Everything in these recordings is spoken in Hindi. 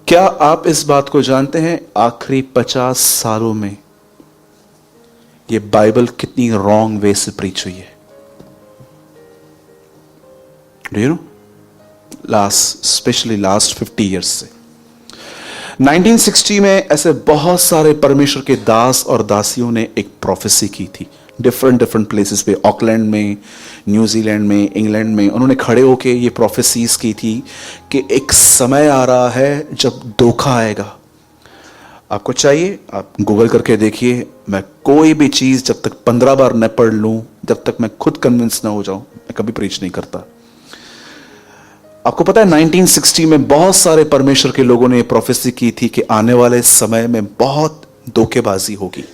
क्या आप इस बात को जानते हैं, आखिरी 50 सालों में ये बाइबल कितनी रॉन्ग वे से प्रीच हुई है? Do you know? Specially last 50 years से। 1960 में ऐसे बहुत सारे परमेश्वर के दास और दासियों ने एक प्रोफेसी की थी, डिफरेंट प्लेसेस पे, ऑकलैंड में, न्यूजीलैंड में, इंग्लैंड में। उन्होंने खड़े होके ये प्रोफेसीज की थी कि एक समय आ रहा है जब धोखा आएगा। आपको चाहिए, आप गूगल करके देखिए। मैं कोई भी चीज जब तक 15 बार न पढ़ लूं, जब तक मैं खुद कन्विंस ना हो जाऊं, मैं कभी प्रीच नहीं करता। आपको पता है 1960 में बहुत सारे परमेश्वर के लोगों ने प्रोफेसी की थी कि आने वाले समय में बहुत धोखेबाजी होगी,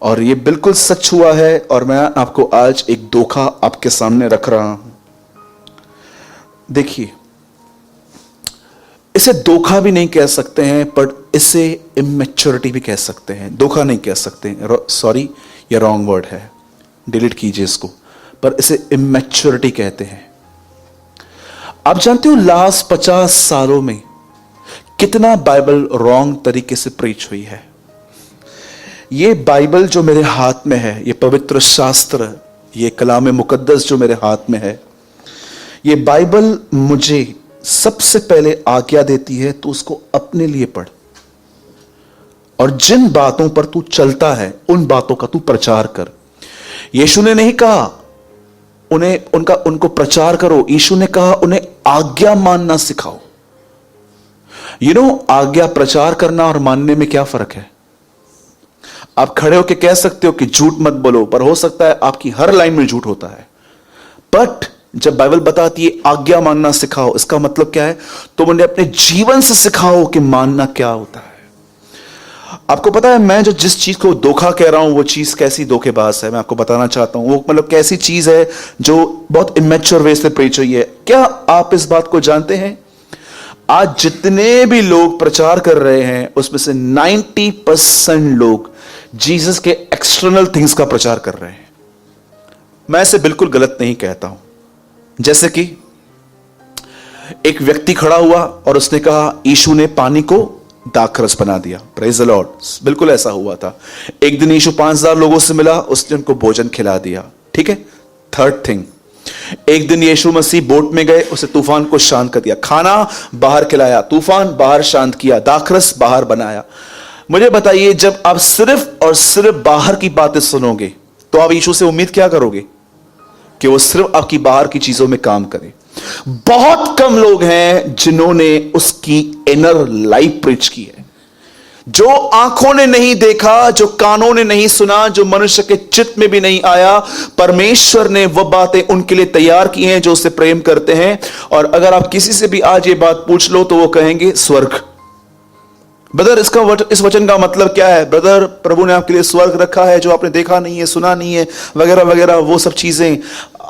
और ये बिल्कुल सच हुआ है। और मैं आपको आज एक धोखा आपके सामने रख रहा हूं। देखिए, इसे धोखा भी नहीं कह सकते हैं, पर इसे इमेच्योरिटी भी कह सकते हैं। धोखा नहीं कह सकते, सॉरी, ये रॉन्ग वर्ड है, डिलीट कीजिए इसको। पर इसे इमेच्योरिटी कहते हैं। आप जानते हो लास्ट 50 सालों में कितना बाइबल रॉन्ग तरीके से प्रीच हुई है? ये बाइबल जो मेरे हाथ में है, ये पवित्र शास्त्र, ये कलाम मुकद्दस जो मेरे हाथ में है, ये बाइबल मुझे सबसे पहले आज्ञा देती है, तू उसको अपने लिए पढ़, और जिन बातों पर तू चलता है उन बातों का तू प्रचार कर। यीशु ने नहीं कहा उनको प्रचार करो, यीशु ने कहा उन्हें आज्ञा मानना सिखाओ। आज्ञा प्रचार करना और मानने में क्या फर्क है? आप खड़े होकर कह सकते हो कि झूठ मत बोलो, पर हो सकता है आपकी हर लाइन में झूठ होता है। बट जब बाइबल बताती है आज्ञा मानना सिखाओ, इसका मतलब क्या है? तुम उन्हें अपने जीवन से सिखाओ कि मानना क्या होता है। आपको पता है, मैं जिस चीज को धोखा कह रहा हूं, वो चीज कैसी धोखेबाज है, मैं आपको बताना चाहता हूं। वो मतलब कैसी चीज है जो बहुत इमेच्योर वे से प्रीच हुई है। क्या आप इस बात को जानते हैं? आज जितने भी लोग प्रचार कर रहे हैं, उसमें से 90% लोग जीसस के एक्सटर्नल थिंग्स का प्रचार कर रहे हैं। मैं इसे बिल्कुल गलत नहीं कहता हूं। जैसे कि एक व्यक्ति खड़ा हुआ और उसने कहा यीशु ने पानी को दाखरस बना दिया। Praise the Lord. बिल्कुल ऐसा हुआ था। एक दिन यीशु 5000 लोगों से मिला, उसने उनको भोजन खिला दिया। ठीक है। थर्ड थिंग, एक दिन यीशु मसीह बोट में गए, उसे तूफान को शांत कर दिया। खाना बाहर खिलाया, तूफान बाहर शांत किया, दाखरस बाहर बनाया। मुझे बताइए, जब आप सिर्फ और सिर्फ बाहर की बातें सुनोगे, तो आप यीशु से उम्मीद क्या करोगे? कि वो सिर्फ आपकी बाहर की चीजों में काम करे। बहुत कम लोग हैं जिन्होंने उसकी इनर लाइफ प्रीच की है। जो आंखों ने नहीं देखा, जो कानों ने नहीं सुना, जो मनुष्य के चित्त में भी नहीं आया, परमेश्वर ने वह बातें उनके लिए तैयार की हैं जो उससे प्रेम करते हैं। और अगर आप किसी से भी आज ये बात पूछ लो तो वो कहेंगे स्वर्ग। ब्रदर, इस वचन का मतलब क्या है? ब्रदर, प्रभु ने आपके लिए स्वर्ग रखा है जो आपने देखा नहीं है, सुना नहीं है, वगैरह वगैरह, वो सब चीजें।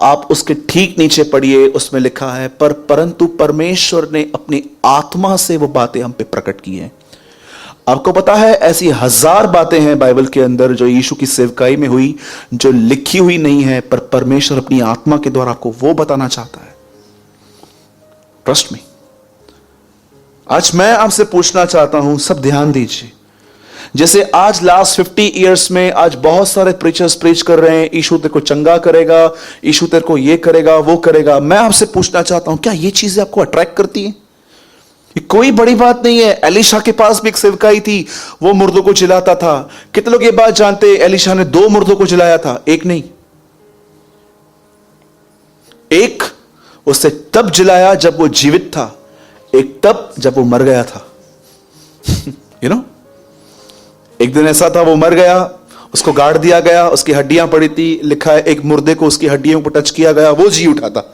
आप उसके ठीक नीचे पढ़िए, उसमें लिखा है परंतु परमेश्वर ने अपनी आत्मा से वो बातें हम पे प्रकट की हैं। आपको पता है, ऐसी 1000 बातें हैं बाइबल के अंदर जो यीशु की सेवकाई में हुई, जो लिखी हुई नहीं है, पर परमेश्वर अपनी आत्मा के द्वारा आपको वो बताना चाहता है। Trust me. आज मैं आपसे पूछना चाहता हूं, सब ध्यान दीजिए। जैसे आज लास्ट 50 इयर्स में आज बहुत सारे प्रीचर्स प्रीच कर रहे हैं, यीशु तेरे को चंगा करेगा, यीशु तेरे को ये करेगा, वो करेगा। मैं आपसे पूछना चाहता हूं, क्या ये चीजें आपको अट्रैक्ट करती हैं? ये कोई बड़ी बात नहीं है। एलिशा के पास भी एक सेवकाई थी, वो मुर्दों को जिलाता था। कितने लोग ये बात जानते? एलिशा ने 2 मुर्दों को जिलाया था, एक नहीं। एक उससे तब जिलाया जब वो जीवित था, एक तब जब वो मर गया था। यू नो, एक दिन ऐसा था वो मर गया, उसको गाड़ दिया गया, उसकी हड्डियां पड़ी थी। लिखा है एक मुर्दे को उसकी हड्डियों पर टच किया गया, वो जी उठा था।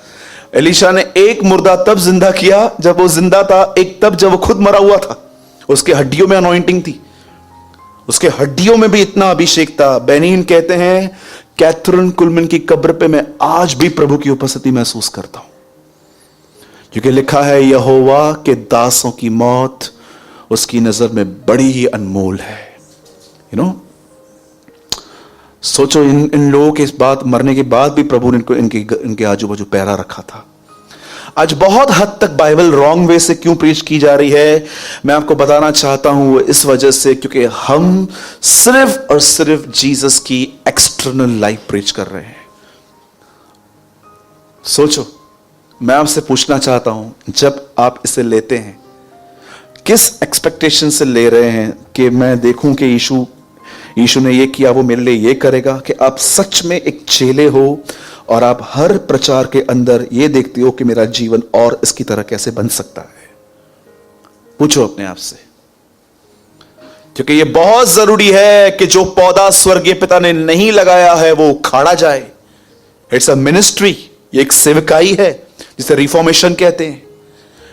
एलिशा ने एक मुर्दा तब जिंदा किया जब वो जिंदा था, एक तब जब वो खुद मरा हुआ था। उसके हड्डियों में अनॉइंटिंग थी, उसके हड्डियों में भी इतना अभिषेक था। बेनिन कहते हैं, कैथरीन कुलमन की कब्र पे मैं आज भी प्रभु की उपस्थिति महसूस करता हूं, क्योंकि लिखा है यहोवा के दासों की मौत उसकी नजर में बड़ी ही अनमोल है। यू नो, सोचो, इन लोगों के इस बात मरने के बाद भी प्रभु ने इनके आजू बाजू पहरा रखा था। आज बहुत हद तक बाइबल रॉन्ग वे से क्यों प्रीच की जा रही है, मैं आपको बताना चाहता हूं। वो इस वजह से क्योंकि हम सिर्फ और सिर्फ जीसस की एक्सटर्नल लाइफ प्रीच कर रहे हैं। सोचो, मैं आपसे पूछना चाहता हूं, जब आप इसे लेते हैं किस एक्सपेक्टेशन से ले रहे हैं? कि मैं देखूं कि यीशु ने ये किया, वो मेरे लिए ये करेगा? कि आप सच में एक चेले हो और आप हर प्रचार के अंदर ये देखते हो कि मेरा जीवन और इसकी तरह कैसे बन सकता है? पूछो अपने आप से, क्योंकि ये बहुत जरूरी है कि जो पौधा स्वर्गीय पिता ने नहीं लगाया है वो उखाड़ा जाए। इट्स अ मिनिस्ट्री, ये एक सेवकाई है जिसे रिफॉर्मेशन कहते हैं।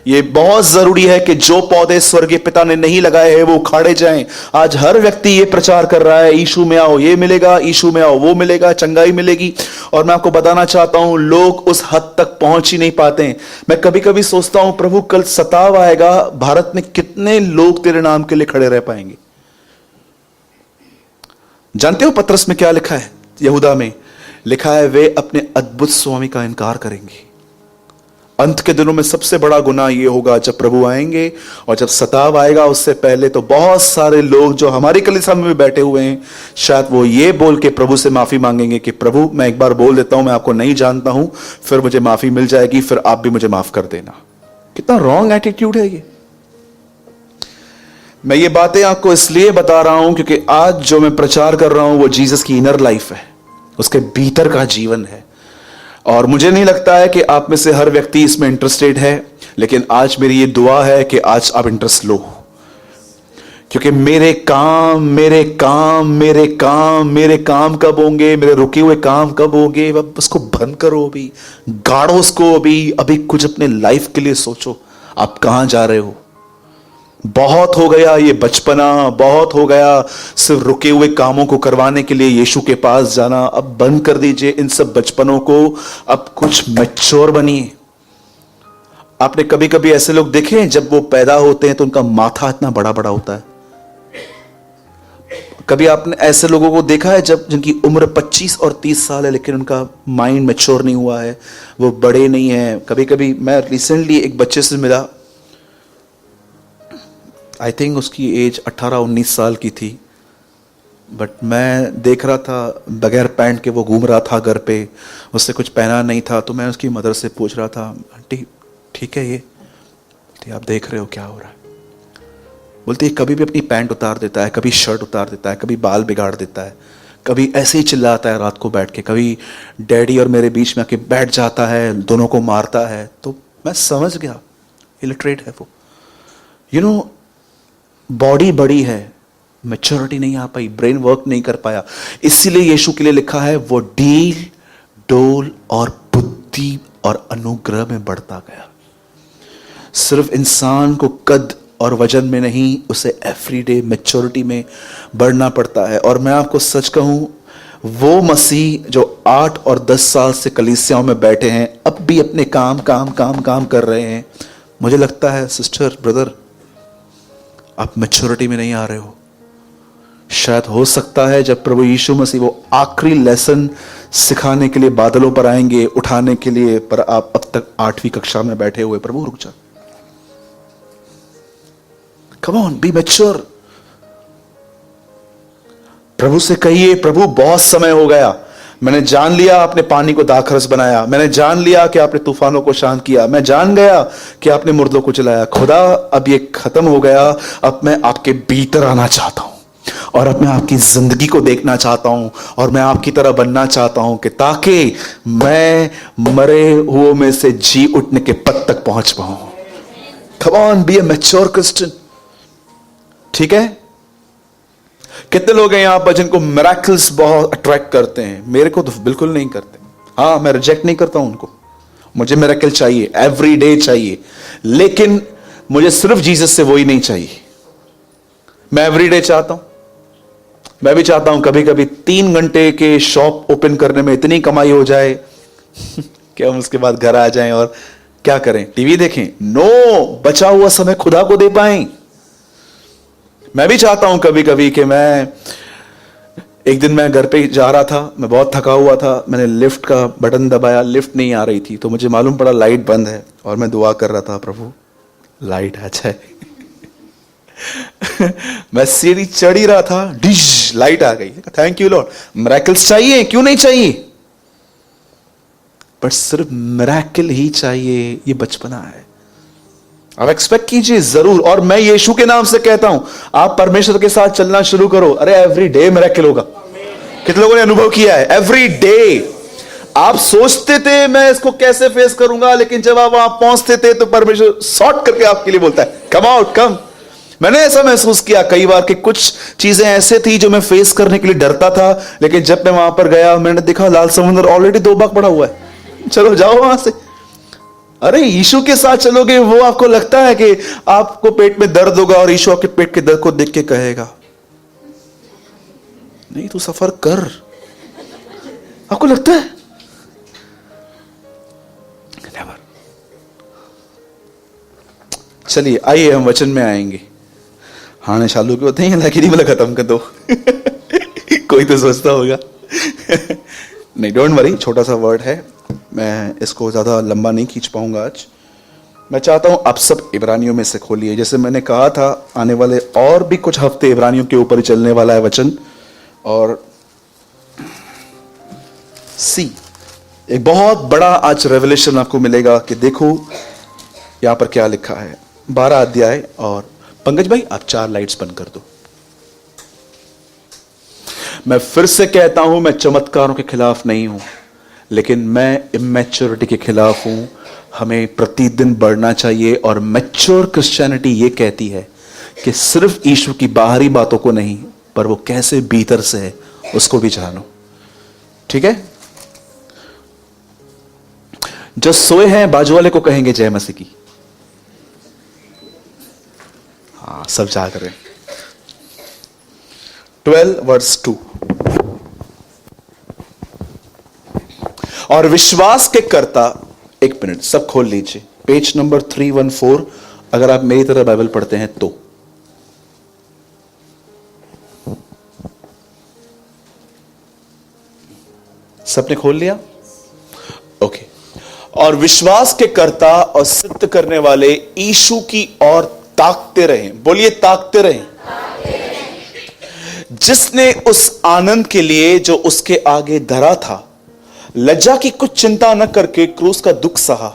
ये बहुत जरूरी है कि जो पौधे स्वर्गीय पिता ने नहीं लगाए हैं वो उखाड़े जाएं। आज हर व्यक्ति ये प्रचार कर रहा है, यीशु में आओ ये मिलेगा, यीशु में आओ वो मिलेगा, चंगाई मिलेगी। और मैं आपको बताना चाहता हूं, लोग उस हद तक पहुंच ही नहीं पाते हैं। मैं कभी कभी सोचता हूं, प्रभु कल सताव आएगा, भारत में कितने लोग तेरे नाम के लिए खड़े रह पाएंगे? जानते हो पत्रस में क्या लिखा है? यहूदा में लिखा है, वे अपने अद्भुत स्वामी का इनकार करेंगे। अंत के दिनों में सबसे बड़ा गुनाह यह होगा जब प्रभु आएंगे, और जब सताव आएगा उससे पहले तो बहुत सारे लोग जो हमारी कलीसिया में भी बैठे हुए हैं, शायद वो ये बोल के प्रभु से माफी मांगेंगे कि प्रभु मैं एक बार बोल देता हूं, मैं आपको नहीं जानता हूं, फिर मुझे माफी मिल जाएगी, फिर आप भी मुझे माफ कर देना। कितना रॉन्ग एटीट्यूड है ये। मैं ये बातें आपको इसलिए बता रहा हूं क्योंकि आज जो मैं प्रचार कर रहा हूं वो जीसस की इनर लाइफ है, उसके भीतर का जीवन है। और मुझे नहीं लगता है कि आप में से हर व्यक्ति इसमें इंटरेस्टेड है, लेकिन आज मेरी ये दुआ है कि आज आप इंटरेस्ट लो, क्योंकि मेरे काम कब होंगे, मेरे रुके हुए काम कब होंगे? अब उसको बंद करो, अभी गाड़ो उसको, अभी कुछ अपने लाइफ के लिए सोचो। आप कहां जा रहे हो? बहुत हो गया ये बचपना, बहुत हो गया सिर्फ रुके हुए कामों को करवाने के लिए यीशु के पास जाना। अब बंद कर दीजिए इन सब बचपनों को, अब कुछ मैच्योर बनिए। आपने कभी कभी ऐसे लोग देखे हैं, जब वो पैदा होते हैं तो उनका माथा इतना बड़ा बड़ा होता है? कभी आपने ऐसे लोगों को देखा है जब जिनकी उम्र 25 और 30 साल है लेकिन उनका माइंड मैच्योर नहीं हुआ है, वो बड़े नहीं है? कभी कभी मैं रिसेंटली एक बच्चे से मिला, आई थिंक उसकी एज 18-19 साल की थी, बट मैं देख रहा था बगैर पैंट के वो घूम रहा था घर पे, उससे कुछ पहना नहीं था। तो मैं उसकी मदर से पूछ रहा था, आंटी ठीक है ये? बोलती आप देख रहे हो क्या हो रहा है? बोलती कभी भी अपनी पैंट उतार देता है, कभी शर्ट उतार देता है, कभी बाल बिगाड़ देता है, कभी ऐसे ही चिल्लाता है रात को बैठ के, कभी डैडी और मेरे बीच में आके बैठ जाता है, दोनों को मारता है। तो मैं समझ गया, इलिटरेट है वो। यू नो, बॉडी बड़ी है, मैच्योरिटी नहीं आ पाई, ब्रेन वर्क नहीं कर पाया। इसीलिए यीशु के लिए लिखा है, वो डील डोल और बुद्धि और अनुग्रह में बढ़ता गया। सिर्फ इंसान को कद और वजन में नहीं, उसे एवरीडे मैच्योरिटी में बढ़ना पड़ता है। और मैं आपको सच कहूं, वो मसीह जो 8 और 10 साल से कलीसियाओं में बैठे हैं, अब भी अपने काम काम काम काम कर रहे हैं। मुझे लगता है सिस्टर, ब्रदर, आप मैच्योरिटी में नहीं आ रहे हो। शायद हो सकता है जब प्रभु यीशु मसीह वो आखिरी लेसन सिखाने के लिए बादलों पर आएंगे, उठाने के लिए, पर आप अब तक 8वीं कक्षा में बैठे हुए। प्रभु रुक जा, कम ऑन, बी मैच्योर। प्रभु से कहिए, प्रभु बहुत समय हो गया, मैंने जान लिया आपने पानी को दाखरस बनाया, मैंने जान लिया कि आपने तूफानों को शांत किया, मैं जान गया कि आपने मुर्दों को जलाया। खुदा अब ये खत्म हो गया, अब मैं आपके भीतर आना चाहता हूं, और अब मैं आपकी जिंदगी को देखना चाहता हूं, और मैं आपकी तरह बनना चाहता हूं, कि ताकि मैं मरे हुओं में से जी उठने के पद तक पहुंच पाऊं। Come on, be a mature Christian. ठीक है? कितने लोग हैं यहां पर जिनको मिरेकल्स बहुत अट्रैक्ट करते हैं? मेरे को तो बिल्कुल नहीं करते। हाँ, मैं रिजेक्ट नहीं करता हूं उनको, मुझे मिरेकल चाहिए, एवरी डे चाहिए, लेकिन मुझे सिर्फ जीसस से वही नहीं चाहिए। मैं एवरी डे चाहता हूं। मैं भी चाहता हूं कभी कभी 3 घंटे के शॉप ओपन करने में इतनी कमाई हो जाए कि हम उसके बाद घर आ जाएं और क्या करें? टीवी देखें? नो, बचा हुआ समय खुदा को दे पाएं। मैं भी चाहता हूं कभी कभी कि मैं एक दिन मैं घर पे जा रहा था, मैं बहुत थका हुआ था, मैंने लिफ्ट का बटन दबाया, लिफ्ट नहीं आ रही थी, तो मुझे मालूम पड़ा लाइट बंद है, और मैं दुआ कर रहा था, प्रभु लाइट आ जाए। मैं सीढ़ी चढ़ ही रहा था, डिश लाइट आ गई। Thank you Lord. मिरेकल्स चाहिए, क्यों नहीं चाहिए, पर सिर्फ मिरेकल ही चाहिए, ये बचपना है। आप एक्सपेक्ट कीजिए जरूर, और मैं यीशु के नाम से कहता हूं, आप परमेश्वर के साथ चलना शुरू करो, अरे एवरी डे मिरेकल होगा। कितने लोगों ने अनुभव किया है? Every day. आप सोचते थे मैं इसको कैसे फेस करूंगा, लेकिन जब आप वहां पहुंचते थे तो परमेश्वर शॉर्ट करके आपके लिए बोलता है, कम आउट, कम। मैंने ऐसा महसूस किया कई बार कि कुछ चीजें ऐसे थी जो मैं फेस करने के लिए डरता था, लेकिन जब मैं वहां पर गया, मैंने देखा लाल समुद्र ऑलरेडी 2 भाग पड़ा हुआ है, चलो जाओ वहां से। अरे यीशु के साथ चलोगे, वो आपको लगता है कि आपको पेट में दर्द होगा और यीशु आपके पेट के दर्द को देख के कहेगा नहीं तू सफर कर, आपको लगता है? नेवर। चलिए आइए हम वचन में आएंगे। हाँ ने चालू के होते हैं लाइक वाला खत्म कर दो। कोई तो सोचता होगा। नहीं, डोंट वरी, छोटा सा वर्ड है, मैं इसको ज्यादा लंबा नहीं खींच पाऊंगा आज। मैं चाहता हूं आप सब इब्रानियों में से खोलिए। जैसे मैंने कहा था, आने वाले और भी कुछ हफ्ते इब्रानियों के ऊपर चलने वाला है वचन। और सी एक बहुत बड़ा आज रेवलेशन आपको मिलेगा कि देखो यहां पर क्या लिखा है। 12 अध्याय। और पंकज भाई आप 4 लाइट्स बंद कर दो। मैं फिर से कहता हूं, मैं चमत्कारों के खिलाफ नहीं हूं, लेकिन मैं इमैच्योरिटी के खिलाफ हूं। हमें प्रतिदिन बढ़ना चाहिए, और मैच्योर क्रिश्चियनिटी ये कहती है कि सिर्फ यीशु की बाहरी बातों को नहीं, पर वो कैसे भीतर से है उसको भी जानो। ठीक है? जो सोए हैं बाजू वाले को कहेंगे जय मसीह की। हाँ, सब जाग रहे हैं। 12 वर्स 2। और विश्वास के कर्ता, एक मिनट सब खोल लीजिए, पेज नंबर 314, अगर आप मेरी तरह बाइबल पढ़ते हैं तो। सबने खोल लिया? ओके। और विश्वास के कर्ता और सिद्ध करने वाले यीशु की ओर ताकते रहें। बोलिए ताकते रहें। जिसने उस आनंद के लिए जो उसके आगे धरा था, लज्जा की कुछ चिंता न करके क्रूस का दुख सहा,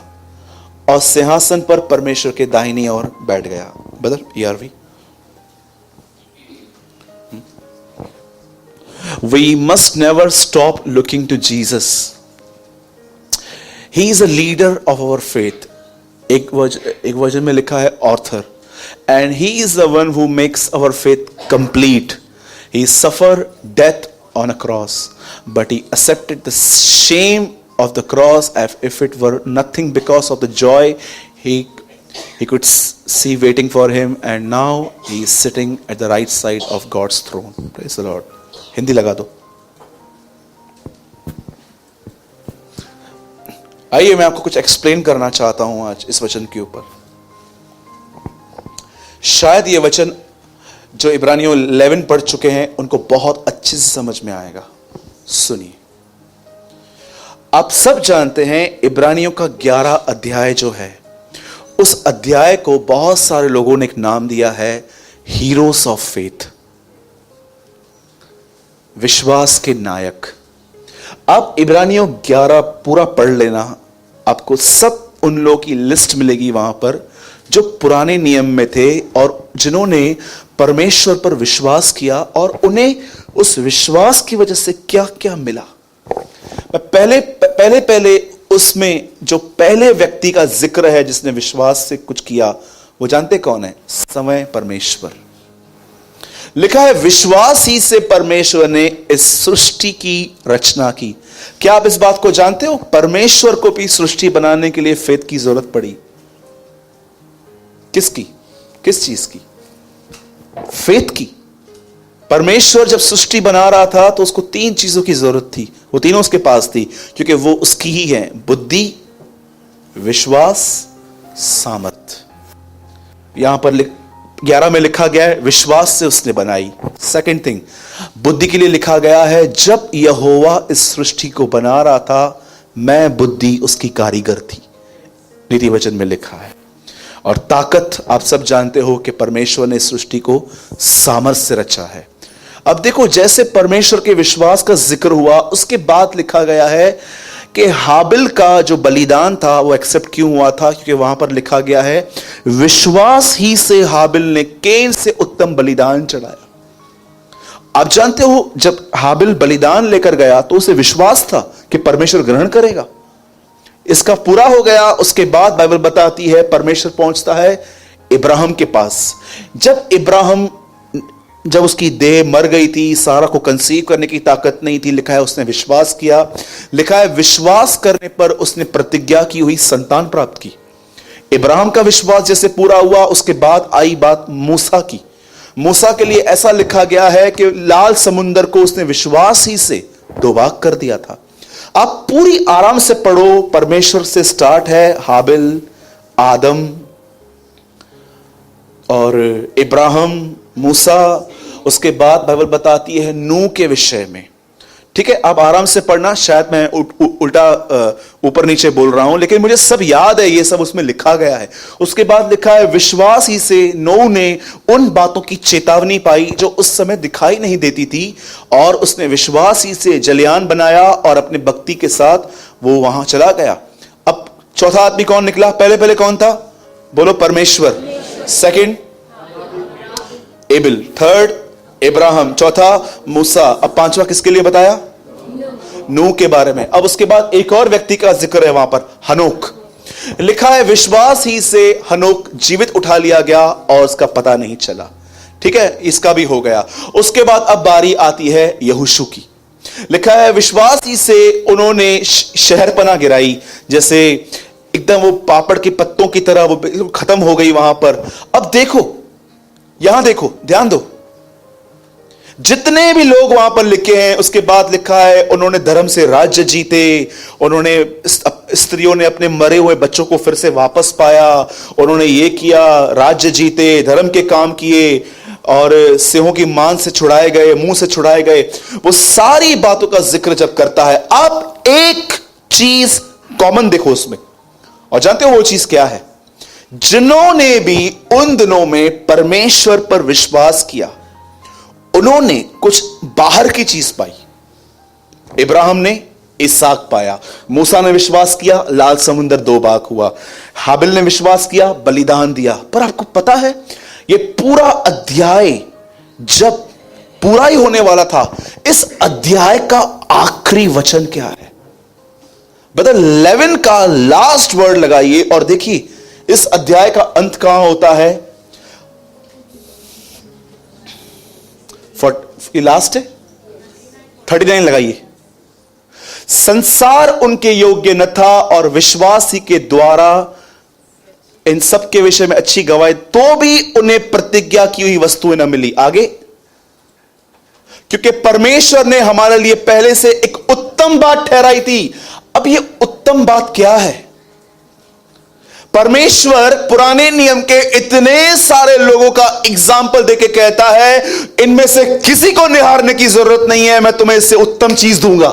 और सिंहासन पर परमेश्वर के दाहिनी ओर बैठ गया। बदल ERV। We must never stop looking to Jesus. He is a leader of our faith. एक वर्जन में लिखा है author, and he is the one who makes our faith complete. He suffered death on a cross, but he accepted the shame of the cross as if it were nothing, because of the joy he could see waiting for him, and now he is sitting at the right side of God's throne. Praise the Lord. Hindi लगा दो। आइए मैं आपको कुछ एक्सप्लेन करना चाहता हूं आज इस वचन के ऊपर। शायद ये वचन जो इब्रानियों 11 पढ़ चुके हैं उनको बहुत अच्छे से समझ में आएगा। सुनिए, आप सब जानते हैं इब्रानियों का 11 अध्याय जो है, उस अध्याय को बहुत सारे लोगों ने एक नाम दिया है, हीरोज ऑफ फेथ, विश्वास के नायक। आप इब्रानियों 11 पूरा पढ़ लेना, आपको सब उन लोगों की लिस्ट मिलेगी वहां पर जो पुराने नियम में थे और जिन्होंने परमेश्वर पर विश्वास किया, और उन्हें उस विश्वास की वजह से क्या क्या मिला। मैं पहले उसमें जो पहले व्यक्ति का जिक्र है जिसने विश्वास से कुछ किया, वो जानते कौन है? समय परमेश्वर। लिखा है विश्वास ही से परमेश्वर ने इस सृष्टि की रचना की। क्या आप इस बात को जानते हो? परमेश्वर को भी सृष्टि बनाने के लिए फेथ की जरूरत पड़ी। किसकी? किस चीज की? फेथ की। परमेश्वर जब सृष्टि बना रहा था तो उसको 3 चीजों की जरूरत थी, वो तीनों उसके पास थी, क्योंकि वो उसकी ही है। बुद्धि, विश्वास, सामर्थ। यहां पर 11 में लिखा गया है विश्वास से उसने बनाई। सेकंड थिंग, बुद्धि के लिए लिखा गया है जब यहोवा इस सृष्टि को बना रहा था मैं बुद्धि उसकी कारीगर थी, नीति वचन में लिखा है। और ताकत आप सब जानते हो कि परमेश्वर ने सृष्टि को सामर्थ्य से रचा है। अब देखो, जैसे परमेश्वर के विश्वास का जिक्र हुआ, उसके बाद लिखा गया है कि हाबिल का जो बलिदान था वो एक्सेप्ट क्यों हुआ था, क्योंकि वहां पर लिखा गया है विश्वास ही से हाबिल ने कैन से उत्तम बलिदान चढ़ाया। आप जानते हो जब हाबिल बलिदान लेकर गया तो उसे विश्वास था कि परमेश्वर ग्रहण करेगा। इसका पूरा हो गया, उसके बाद बाइबल बताती है परमेश्वर पहुंचता है इब्राहिम के पास। जब उसकी देह मर गई थी, सारा को कंसीव करने की ताकत नहीं थी, लिखा है उसने विश्वास किया। लिखा है विश्वास करने पर उसने प्रतिज्ञा की हुई संतान प्राप्त की। इब्राहिम का विश्वास जैसे पूरा हुआ, उसके बाद आई बात मूसा की। मूसा के लिए ऐसा लिखा गया है कि लाल समुंदर को उसने विश्वास ही से दो भाग कर दिया था। आप पूरी आराम से पढ़ो, परमेश्वर से स्टार्ट है, हाबिल, आदम और इब्राहिम, मूसा, उसके बाद बाइबल बताती है नूह के विषय में। ठीक है, आप आराम से पढ़ना, शायद मैं उल्टा ऊपर नीचे बोल रहा हूं, लेकिन मुझे सब याद है, ये सब उसमें लिखा गया है। उसके बाद लिखा है विश्वास ही से नूह ने उन बातों की चेतावनी पाई जो उस समय दिखाई नहीं देती थी, और उसने विश्वास ही से जलयान बनाया और अपने भक्ति के साथ वो वहां चला गया। अब चौथा आदमी कौन निकला? पहले कौन था? बोलो परमेश्वर। सेकंड एबिल, थर्ड इब्राहिम, चौथा मूसा। अब पांचवा किसके लिए बताया? नूह के बारे में। अब उसके बाद एक और व्यक्ति का जिक्र है वहां पर, हनोक। लिखा है विश्वास ही से हनोक जीवित उठा लिया गया और उसका पता नहीं चला। ठीक है, इसका भी हो गया। उसके बाद अब बारी आती है यहोशू की। लिखा है विश्वास ही से उन्होंने शहरपनाह गिराई, जैसे एकदम वो पापड़ के पत्तों की तरह वो खत्म हो गई वहां पर। अब देखो, यहां देखो, ध्यान दो, जितने भी लोग वहां पर लिखे हैं, उसके बाद लिखा है उन्होंने धर्म से राज्य जीते, उन्होंने स्त्रियों ने अपने मरे हुए बच्चों को फिर से वापस पाया, उन्होंने ये किया, राज्य जीते, धर्म के काम किए, और सिंहों की मान से छुड़ाए गए, मुंह से छुड़ाए गए। वो सारी बातों का जिक्र जब करता है, आप एक चीज कॉमन देखो उसमें, और जानते हो वो चीज क्या है? जिन्होंने भी उन दिनों में परमेश्वर पर विश्वास किया, उन्होंने कुछ बाहर की चीज पाई। इब्राहिम ने इसहाक पाया, मूसा ने विश्वास किया, लाल समुंदर दो भाग हुआ, हाबिल ने विश्वास किया, बलिदान दिया। पर आपको पता है ये पूरा अध्याय जब पूरा ही होने वाला था, इस अध्याय का आखिरी वचन क्या है? बता 11 का लास्ट वर्ड लगाइए और देखिए इस अध्याय का अंत कहां होता है। लास्ट है 39 लगाइए। संसार उनके योग्य न था और विश्वास ही के द्वारा इन सब के विषय में अच्छी गवाही, तो भी उन्हें प्रतिज्ञा की हुई वस्तुएं न मिली। आगे, क्योंकि परमेश्वर ने हमारे लिए पहले से एक उत्तम बात ठहराई थी। अब ये उत्तम बात क्या है? परमेश्वर पुराने नियम के इतने सारे लोगों का एग्जाम्पल देके कहता है, इनमें से किसी को निहारने की जरूरत नहीं है, मैं तुम्हें इससे उत्तम चीज दूंगा।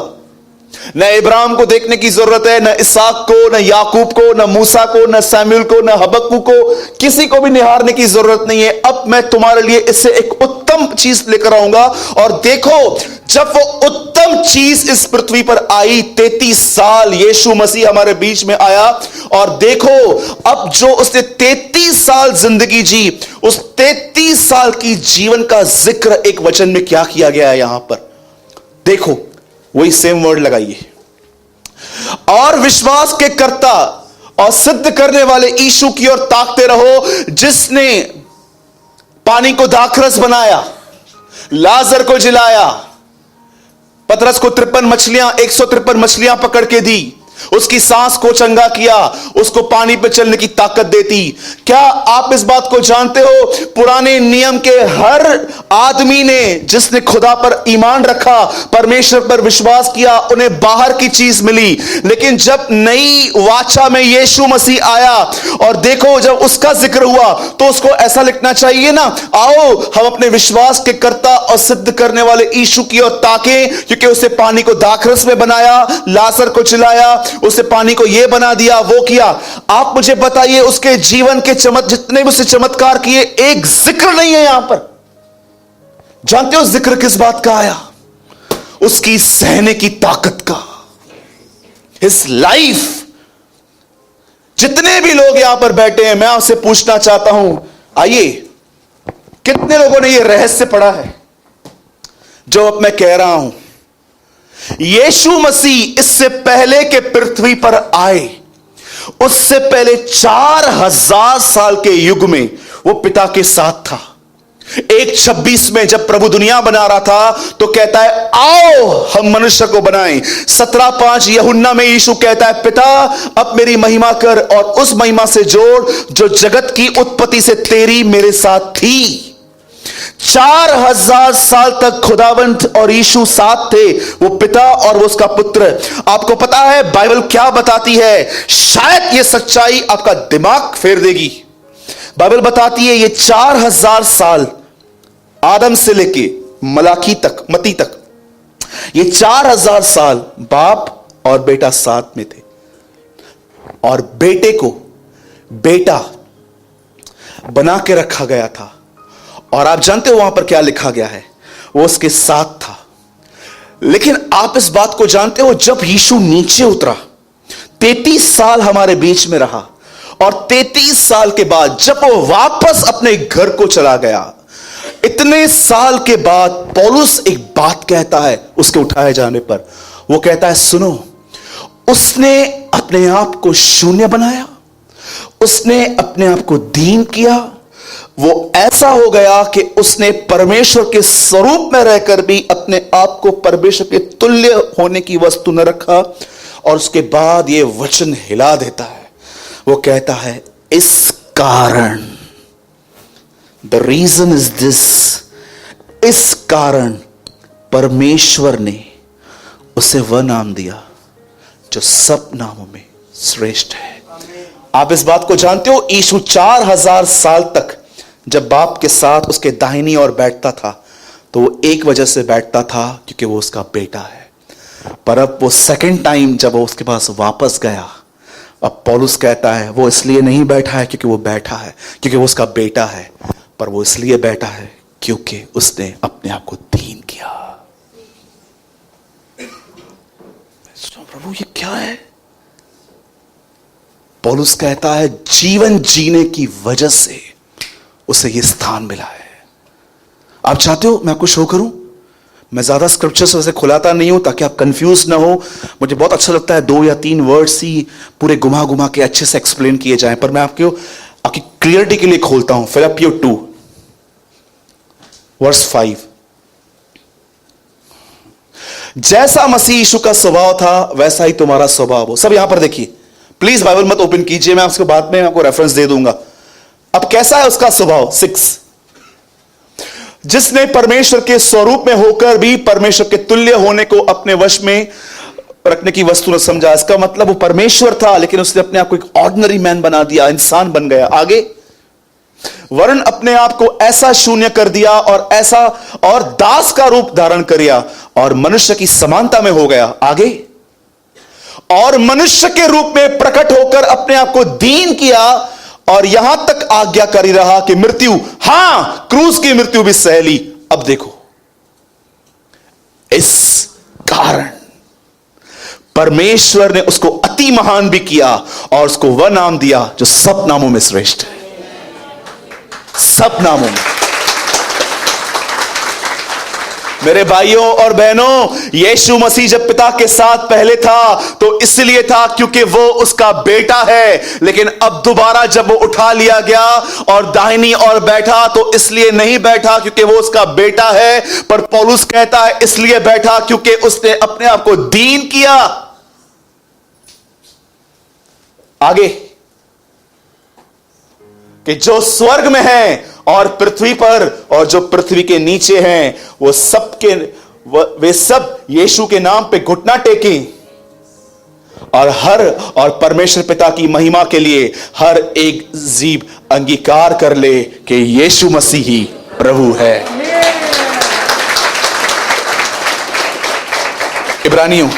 न इब्राहिम को देखने की जरूरत है, न इसहाक को, न याकूब को, न मूसा को, न सैमुएल को, न हबक्कू को, किसी को भी निहारने की जरूरत नहीं है। अब मैं तुम्हारे लिए इससे एक उत्तम चीज लेकर आऊंगा। और देखो, जब वो उत्तम चीज इस पृथ्वी पर आई, 33 साल यीशु मसीह हमारे बीच में आया, और देखो अब जो उसने 33 साल जिंदगी जी, उस 33 साल की जीवन का जिक्र एक वचन में क्या किया गया है यहां पर। देखो, वही सेम वर्ड लगाइए। और विश्वास के कर्ता और सिद्ध करने वाले यीशु की ओर ताकते रहो, जिसने पानी को दाखरस बनाया, लाजर को जिलाया, पतरस को 153 मछलियां पकड़ के दी, उसकी सांस को चंगा किया, उसको पानी पे चलने की ताकत देती। क्या आप इस बात को जानते हो, पुराने नियम के हर आदमी ने जिसने खुदा पर ईमान रखा, परमेश्वर पर विश्वास किया, उन्हें बाहर की चीज मिली। लेकिन जब नई वाचा में यीशु मसीह आया और देखो जब उसका जिक्र हुआ तो उसको ऐसा लिखना चाहिए ना, आओ हम अपने विश्वास के कर्ता और सिद्ध करने वाले यीशु की ओर ताकें, क्योंकि उसने पानी को दाखरस में बनाया, लाजर को चिल्लाया, उसने पानी को यह बना दिया, वो किया। आप मुझे बताइए उसके जीवन के जितने भी उसने चमत्कार किए, एक जिक्र नहीं है यहां पर। जानते हो जिक्र किस बात का आया? उसकी सहने की ताकत का, हिज लाइफ। जितने भी लोग यहां पर बैठे हैं, मैं आपसे पूछना चाहता हूं, आइए, कितने लोगों ने यह रहस्य पढ़ा है जो अब मैं कह रहा हूं? यीशु मसीह इससे पहले के पृथ्वी पर आए, उससे पहले 4000 साल के युग में वो पिता के साथ था। 1:26 में जब प्रभु दुनिया बना रहा था तो कहता है आओ हम मनुष्य को बनाएं। 17:5 यूहन्ना में यीशु कहता है पिता अब मेरी महिमा कर और उस महिमा से जोड़ जो जगत की उत्पत्ति से तेरी मेरे साथ थी। 4000 साल तक खुदावंत और यीशु साथ थे, वो पिता और वो उसका पुत्र। आपको पता है बाइबल क्या बताती है? शायद ये सच्चाई आपका दिमाग फेर देगी। बाइबल बताती है ये 4000 साल आदम से लेके मलाकी तक, मती तक, ये 4000 साल बाप और बेटा साथ में थे और बेटे को बेटा बना के रखा गया था। और आप जानते हो वहां पर क्या लिखा गया है? वो उसके साथ था। लेकिन आप इस बात को जानते हो, जब यीशु नीचे उतरा, 33 साल हमारे बीच में रहा और 33 साल के बाद जब वो वापस अपने घर को चला गया, इतने साल के बाद पौलुस एक बात कहता है उसके उठाए जाने पर। वो कहता है सुनो, उसने अपने आप को शून्य बनाया, उसने अपने आप को दीन किया, वो ऐसा हो गया कि उसने परमेश्वर के स्वरूप में रहकर भी अपने आप को परमेश्वर के तुल्य होने की वस्तु न रखा। और उसके बाद ये वचन हिला देता है, वो कहता है इस कारण, द रीजन इज दिस, इस कारण परमेश्वर ने उसे वह नाम दिया जो सब नामों में श्रेष्ठ है। आप इस बात को जानते हो, यीशु 4000 साल तक जब बाप के साथ उसके दाहिनी ओर बैठता था तो वो एक वजह से बैठता था क्योंकि वो उसका बेटा है। पर अब वो सेकंड टाइम जब वो उसके पास वापस गया, अब पौलुस कहता है वो इसलिए नहीं बैठा है क्योंकि वो बैठा है, क्योंकि वो उसका बेटा है, पर वो इसलिए बैठा है क्योंकि उसने अपने आप को दीन किया। प्रभु ये क्या है? पौलुस कहता है जीवन जीने की वजह से उसे यह स्थान मिला है। आप चाहते हो मैं आपको शो करूं? मैं ज्यादा स्क्रिप्चर्स वैसे खुलाता नहीं हूं ताकि आप कंफ्यूज ना हो। मुझे बहुत अच्छा लगता है 2 या 3 वर्ड्स ही पूरे घुमा घुमा के अच्छे से एक्सप्लेन किए जाएं, पर मैं आपकी क्लियरिटी के लिए खोलता हूं। फिलिपियों 2 वर्स 5, जैसा मसीह यीशु का स्वभाव था वैसा ही तुम्हारा स्वभाव हो। सब यहां पर देखिए, प्लीज बाइबल मत ओपन कीजिए, मैं आपको बाद में आपको रेफरेंस दे दूंगा। अब कैसा है उसका स्वभाव? 6, जिसने परमेश्वर के स्वरूप में होकर भी परमेश्वर के तुल्य होने को अपने वश में रखने की वस्तु न समझा। इसका मतलब वो परमेश्वर था लेकिन उसने अपने आप को एक ऑर्डिनरी मैन बना दिया, इंसान बन गया। आगे, वरन अपने आप को ऐसा शून्य कर दिया और दास का रूप धारण किया और मनुष्य की समानता में हो गया। आगे, और मनुष्य के रूप में प्रकट होकर अपने आप को दीन किया और यहां तक आज्ञाकारी रहा कि मृत्यु, हां क्रूस की मृत्यु भी सह ली। अब देखो, इस कारण परमेश्वर ने उसको अति महान भी किया और उसको वह नाम दिया जो सब नामों में श्रेष्ठ है। सब नामों में। मेरे भाइयों और बहनों, यीशु मसीह जब पिता के साथ पहले था तो इसलिए था क्योंकि वो उसका बेटा है, लेकिन अब दोबारा जब वो उठा लिया गया और दाहिनी ओर बैठा तो इसलिए नहीं बैठा क्योंकि वो उसका बेटा है, पर पौलुस कहता है इसलिए बैठा क्योंकि उसने अपने आप को दीन किया। आगे कि जो स्वर्ग में है और पृथ्वी पर और जो पृथ्वी के नीचे हैं, वो सबके वे सब यीशु के नाम पे घुटना टेकें और परमेश्वर पिता की महिमा के लिए हर एक जीभ अंगीकार कर ले कि यीशु मसीह ही प्रभु है। इब्रानियों,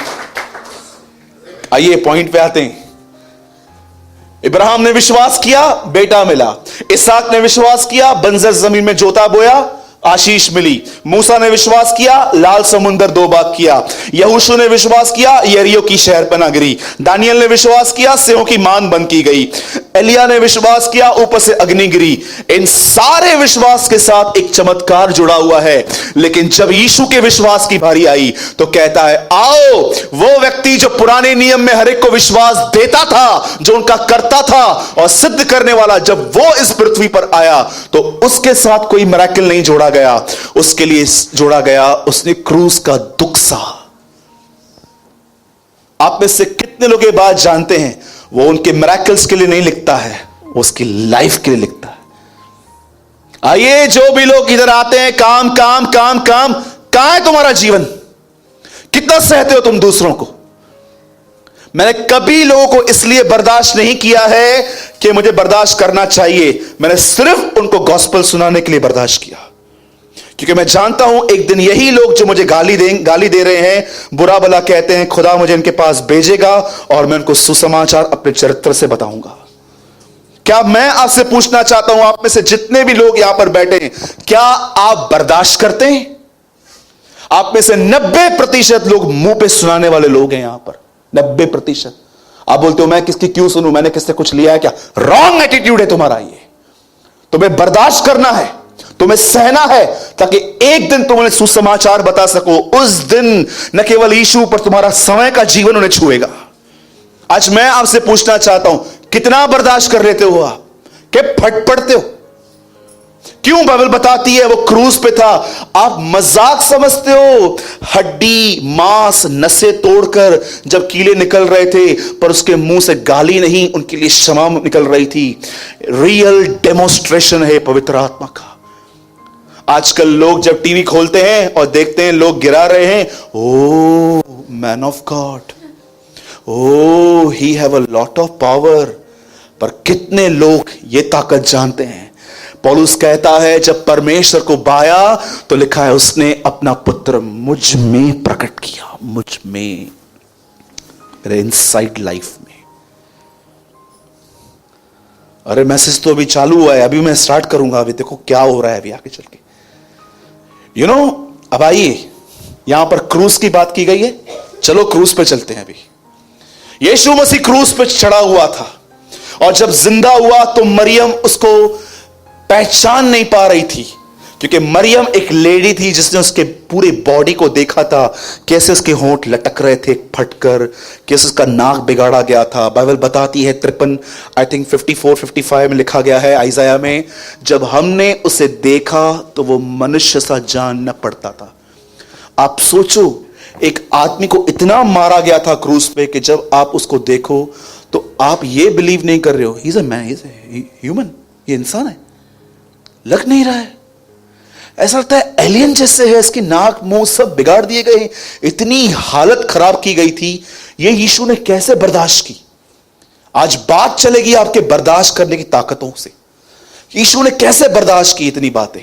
आइए पॉइंट पे आते हैं। इब्राहिम ने विश्वास किया, बेटा मिला। इसहाक ने विश्वास किया, बंजर जमीन में जोता बोया, आशीष मिली। मूसा ने विश्वास किया, लाल समुंदर दो भाग किया। यहोशू ने विश्वास किया, यरीहो की शहर बना गिरी। दानियल ने विश्वास किया, सेवों की मान बंद की गई। एलिया ने विश्वास किया, ऊपर से अग्नि गिरी। इन सारे विश्वास के साथ एक चमत्कार जुड़ा हुआ है। लेकिन जब यीशु के विश्वास की बारी आई तो कहता है, आओ वो व्यक्ति जो पुराने नियम में हर एक को विश्वास देता था, जो उनका करता था और सिद्ध करने वाला, जब वो इस पृथ्वी पर आया तो उसके साथ कोई मिरेकल नहीं जोड़ा गया, उसके लिए जोड़ा गया, उसने क्रूस का दुख सहा। आप में से कितने लोग ये बात जानते हैं, वो उनके मिरेकल्स के लिए नहीं लिखता है, वो उसकी लाइफ के लिए लिखता है। आइए, जो भी लोग इधर आते हैं, काम काम काम काम, कहां है तुम्हारा जीवन? कितना सहते हो तुम दूसरों को? मैंने कभी लोगों को इसलिए बर्दाश्त नहीं किया है कि मुझे बर्दाश्त करना चाहिए, मैंने सिर्फ उनको गॉस्पेल सुनाने के लिए बर्दाश्त किया, क्योंकि मैं जानता हूं एक दिन यही लोग जो मुझे गाली दे रहे हैं, बुरा भला कहते हैं, खुदा मुझे इनके पास भेजेगा और मैं उनको सुसमाचार अपने चरित्र से बताऊंगा। क्या मैं आपसे पूछना चाहता हूं, आप में से जितने भी लोग यहां पर बैठे हैं, क्या आप बर्दाश्त करते हैं? आप में से 90% लोग मुंह पे सुनाने वाले लोग हैं यहां पर, 90%। आप बोलते हो मैं किसकी क्यों सुनूं, मैंने किससे कुछ लिया है क्या? रॉन्ग एटीट्यूड है तुम्हारा। ये तुम्हें बर्दाश्त करना है, तुम्हें सहना है, ताकि एक दिन तुम उन्हें सुसमाचार बता सको। उस दिन न केवल यीशु पर तुम्हारा समय का जीवन उन्हें छुएगा। आज मैं आपसे पूछना चाहता हूं, कितना बर्दाश्त कर लेते हो आप? कि फट पड़ते हो? क्यों? बाइबल बताती है वो क्रूस पे था। आप मजाक समझते हो? हड्डी मांस नसें तोड़कर जब कीले निकल रहे थे, पर उसके मुंह से गाली नहीं, उनके लिए क्षमा निकल रही थी। रियल डेमोन्स्ट्रेशन है पवित्र आत्मा का। आजकल लोग जब टीवी खोलते हैं और देखते हैं लोग गिरा रहे हैं, O man of God, O he have a lot of power, पर कितने लोग ये ताकत जानते हैं? पौलुस कहता है जब परमेश्वर को बाया तो लिखा है उसने अपना पुत्र मुझ में प्रकट किया, मुझ में, मेरे इनसाइड लाइफ में। अरे मैसेज तो अभी चालू हुआ है, अभी मैं स्टार्ट करूंगा, अभी देखो क्या हो रहा है अभी आगे चल के। अब आइए, यहां पर क्रूस की बात की गई है, चलो क्रूस पे चलते हैं। अभी यीशु मसीह क्रूस पे चढ़ा हुआ था और जब जिंदा हुआ तो मरियम उसको पहचान नहीं पा रही थी, क्योंकि मरियम एक लेडी थी जिसने उसके पूरे बॉडी को देखा था, कैसे उसके होंठ लटक रहे थे फटकर, कैसे उसका नाक बिगाड़ा गया था। बाइबल बताती है 53 आई थिंक 54-55 में लिखा गया है आइजाया में, जब हमने उसे देखा तो वो मनुष्य सा जान न पड़ता था। आप सोचो, एक आदमी को इतना मारा गया था क्रूस पे कि जब आप उसको देखो तो आप ये बिलीव नहीं कर रहे हो, he is a man, he is a human, ये इंसान है, लग नहीं रहा है, ऐसा लगता है एलियन जैसे है, इसकी नाक मुंह सब बिगाड़ दिए गए, इतनी हालत खराब की गई थी। ये यीशु ने कैसे बर्दाश्त की? आज बात चलेगी आपके बर्दाश्त करने की ताकतों से। यीशु ने कैसे बर्दाश्त की इतनी बातें?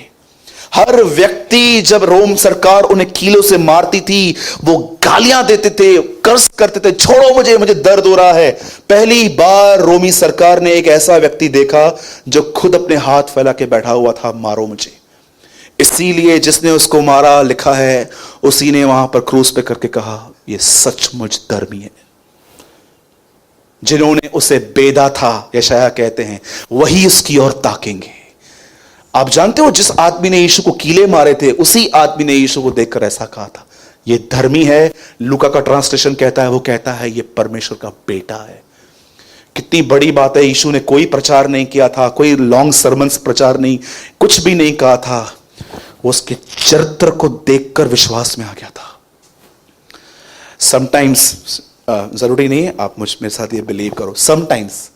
हर व्यक्ति, जब रोम सरकार उन्हें कीलों से मारती थी, वो गालियां देते थे, कर्ज करते थे, छोड़ो मुझे, मुझे दर्द हो रहा है। पहली बार रोमी सरकार ने एक ऐसा व्यक्ति देखा जो खुद अपने हाथ फैला के बैठा हुआ था, मारो मुझे। इसीलिए जिसने उसको मारा, लिखा है उसी ने वहां पर क्रूस पे करके कहा, यह सचमुच धर्मी है। जिन्होंने उसे बेधा था, यशायाह कहते हैं, वही उसकी ओर ताकेंगे। आप जानते हो, जिस आदमी ने यीशु को कीले मारे थे, उसी आदमी ने यीशु को देखकर ऐसा कहा था, यह धर्मी है। लूका का ट्रांसलेशन कहता है, वो कहता है यह परमेश्वर का बेटा है। कितनी बड़ी बात है। यीशु ने कोई प्रचार नहीं किया था, कोई लॉन्ग सर्मन्स प्रचार नहीं, कुछ भी नहीं कहा था, वो उसके चरित्र को देखकर विश्वास में आ गया था। समटाइम्स जरूरी नहीं है आप मुझ मेरे साथ ये बिलीव करो। समटाइम्स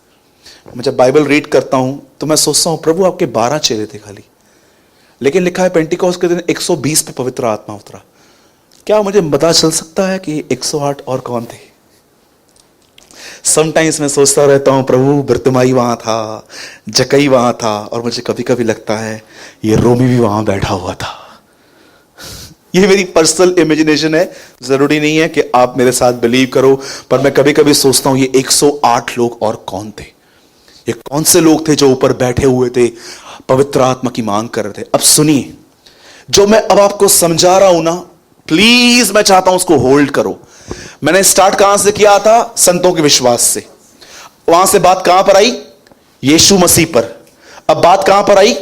मैं जब बाइबल रीड करता हूं तो मैं सोचता हूं प्रभु आपके 12 चेहरे थे खाली, लेकिन लिखा है पेंटिकोस्ट के दिन 120 पे पवित्र आत्मा उतरा। क्या मुझे पता चल सकता है कि 108 और कौन थे? समटाइम्स मैं सोचता रहता हूं प्रभु बर्तिमाई वहां था, जकई वहां था, और मुझे कभी कभी लगता है ये रोमी भी वहां बैठा हुआ था। ये मेरी पर्सनल इमेजिनेशन है, जरूरी नहीं है कि आप मेरे साथ बिलीव करो, पर मैं कभी कभी सोचता हूं ये 108 लोग और कौन थे? ये कौन से लोग थे जो ऊपर बैठे हुए थे, पवित्र आत्मा की मांग कर रहे थे? अब सुनिए, जो मैं अब आपको समझा रहा हूं ना, प्लीज मैं चाहता हूं उसको होल्ड करो। मैंने स्टार्ट कहां से किया था? संतों के विश्वास से। वहां से बात कहां पर आई? यीशु मसीह पर। अब बात कहां पर आई?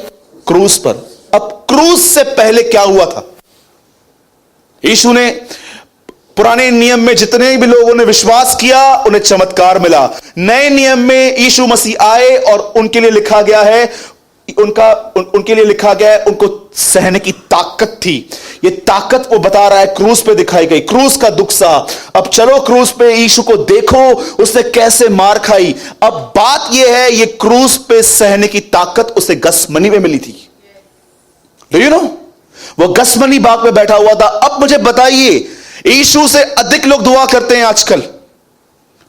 क्रूस पर। अब क्रूस से पहले क्या हुआ था? यीशु ने पुराने नियम में जितने भी लोगों ने विश्वास किया उन्हें चमत्कार मिला। नए नियम में यीशु मसीह आए और उनके लिए लिखा गया है, उनके लिए लिखा गया है उनको सहने की ताकत थी। ये ताकत वो बता रहा है क्रूस पे दिखाई गई, क्रूस का दुख सा। अब चलो क्रूस पे यीशु को देखो, उसने कैसे मार खाई। अब बात यह है, ये क्रूस पे सहने की ताकत उसे गसमनी में मिली थी। Do you know? वो गसमनी बाग में बैठा हुआ था। अब मुझे बताइए, यीशु से अधिक लोग दुआ करते हैं आजकल।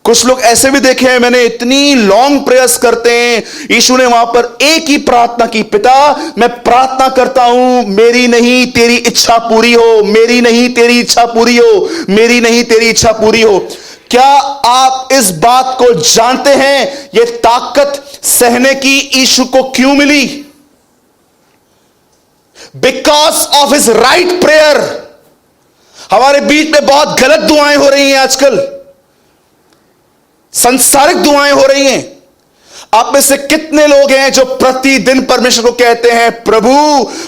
कुछ लोग ऐसे भी देखे हैं मैंने, इतनी लॉन्ग प्रेयर्स करते हैं। यीशु ने वहां पर एक ही प्रार्थना की, पिता मैं प्रार्थना करता हूं मेरी नहीं तेरी इच्छा पूरी हो, मेरी नहीं तेरी इच्छा पूरी हो, मेरी नहीं तेरी इच्छा पूरी हो। क्या आप इस बात को जानते हैं यह ताकत सहने की यीशु को क्यों मिली? Because of his right prayer. हमारे बीच में बहुत गलत दुआएं हो रही हैं आजकल, संसारिक दुआएं हो रही हैं। आप में से कितने लोग हैं जो प्रतिदिन परमेश्वर को कहते हैं, प्रभु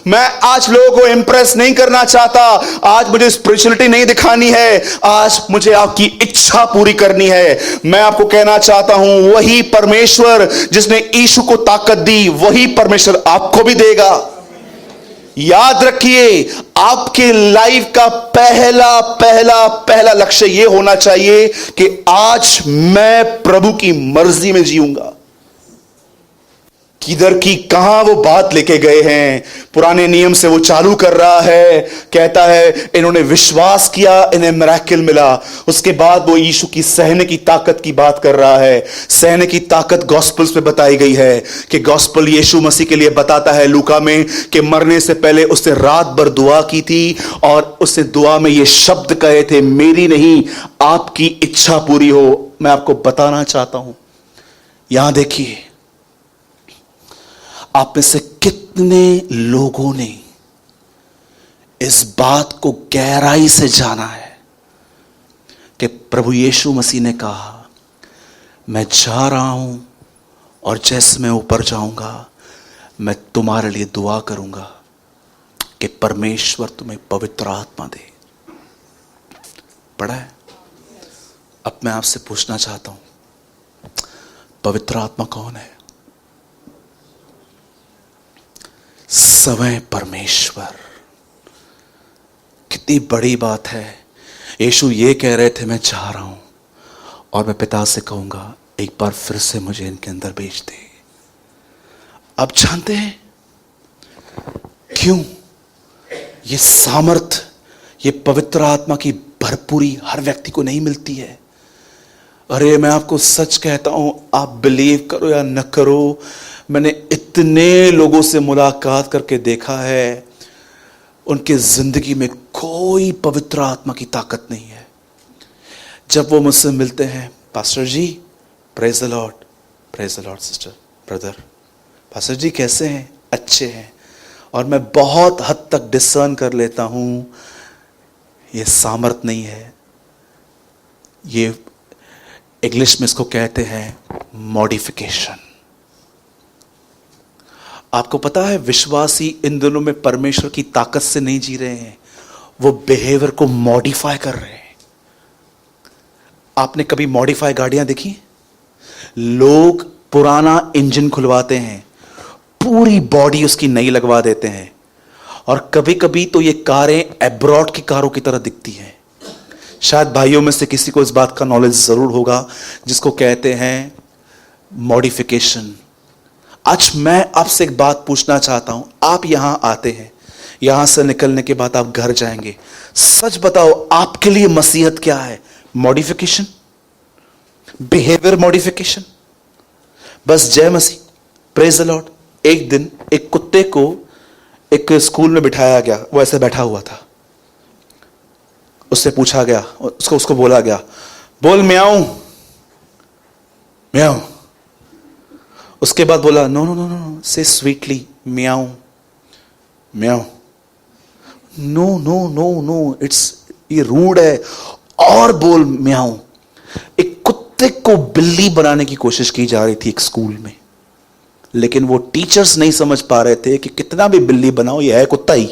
मैं आज लोगों को इंप्रेस नहीं करना चाहता, आज मुझे स्पिरिचुअलिटी नहीं दिखानी है, आज मुझे आपकी इच्छा पूरी करनी है। मैं आपको कहना चाहता हूं, वही परमेश्वर जिसने यीशु को ताकत दी, वही परमेश्वर आपको भी देगा। याद रखिए, आपके लाइफ का पहला पहला पहला लक्ष्य यह होना चाहिए कि आज मैं प्रभु की मर्जी में जीऊंगा। किधर की कहां वो बात लेके गए हैं। पुराने नियम से वो चालू कर रहा है, कहता है इन्होंने विश्वास किया, इन्हें मिरेकल मिला। उसके बाद वो यीशु की सहने की ताकत की बात कर रहा है। सहने की ताकत गॉस्पल्स में बताई गई है कि गॉस्पल यीशु मसीह के लिए बताता है लूका में कि मरने से पहले उसने रात भर दुआ की थी और उसने दुआ में ये शब्द कहे थे, मेरी नहीं आपकी इच्छा पूरी हो। मैं आपको बताना चाहता हूं, यहां देखिए, आप में से कितने लोगों ने इस बात को गहराई से जाना है कि प्रभु यीशु मसीह ने कहा, मैं जा रहा हूं और जैसे मैं ऊपर जाऊंगा मैं तुम्हारे लिए दुआ करूंगा कि परमेश्वर तुम्हें पवित्र आत्मा दे। पढ़ा है? अब मैं आपसे पूछना चाहता हूं, पवित्र आत्मा कौन है? स्वयं परमेश्वर। कितनी बड़ी बात है। यीशु ये कह रहे थे, मैं जा रहा हूं और मैं पिता से कहूंगा एक बार फिर से मुझे इनके अंदर भेज दे। आप जानते हैं क्यों ये सामर्थ, ये पवित्र आत्मा की भरपूरी हर व्यक्ति को नहीं मिलती है? अरे मैं आपको सच कहता हूं, आप बिलीव करो या न करो, मैंने इतने लोगों से मुलाकात करके देखा है, उनके जिंदगी में कोई पवित्र आत्मा की ताकत नहीं है। जब वो मुझसे मिलते हैं, pastor ji praise the lord, praise the lord sister, brother, pastor ji कैसे हैं? अच्छे हैं। और मैं बहुत हद तक डिसर्न कर लेता हूं ये सामर्थ नहीं है, ये इंग्लिश में इसको कहते हैं मॉडिफिकेशन। आपको पता है विश्वासी इन दिनों में परमेश्वर की ताकत से नहीं जी रहे हैं, वो बिहेवियर को मॉडिफाई कर रहे हैं। आपने कभी मॉडिफाई गाड़ियां देखी? लोग पुराना इंजन खुलवाते हैं, पूरी बॉडी उसकी नई लगवा देते हैं, और कभी कभी तो ये कारें एब्रॉड की कारों की तरह दिखती हैं। शायद भाइयों में से किसी को इस बात का नॉलेज जरूर होगा जिसको कहते हैं मॉडिफिकेशन। आज मैं आपसे एक बात पूछना चाहता हूं। आप यहां आते हैं, यहां से निकलने के बाद आप घर जाएंगे, सच बताओ आपके लिए मसीहत क्या है? मॉडिफिकेशन, बिहेवियर मॉडिफिकेशन, बस जय मसीह, प्रेज द लॉर्ड। एक दिन एक कुत्ते को एक स्कूल में बिठाया गया, वो ऐसे बैठा हुआ था। उससे पूछा गया, उसको बोला गया, बोल म्याऊं म्याऊं। उसके बाद बोला no no no no say sweetly म्याऊं म्याऊं। No no no no, it's ये रूड है, और बोल म्याऊं। एक कुत्ते को बिल्ली बनाने की कोशिश की जा रही थी एक स्कूल में, लेकिन वो टीचर्स नहीं समझ पा रहे थे कि कितना भी बिल्ली बनाओ यह है कुत्ता ही।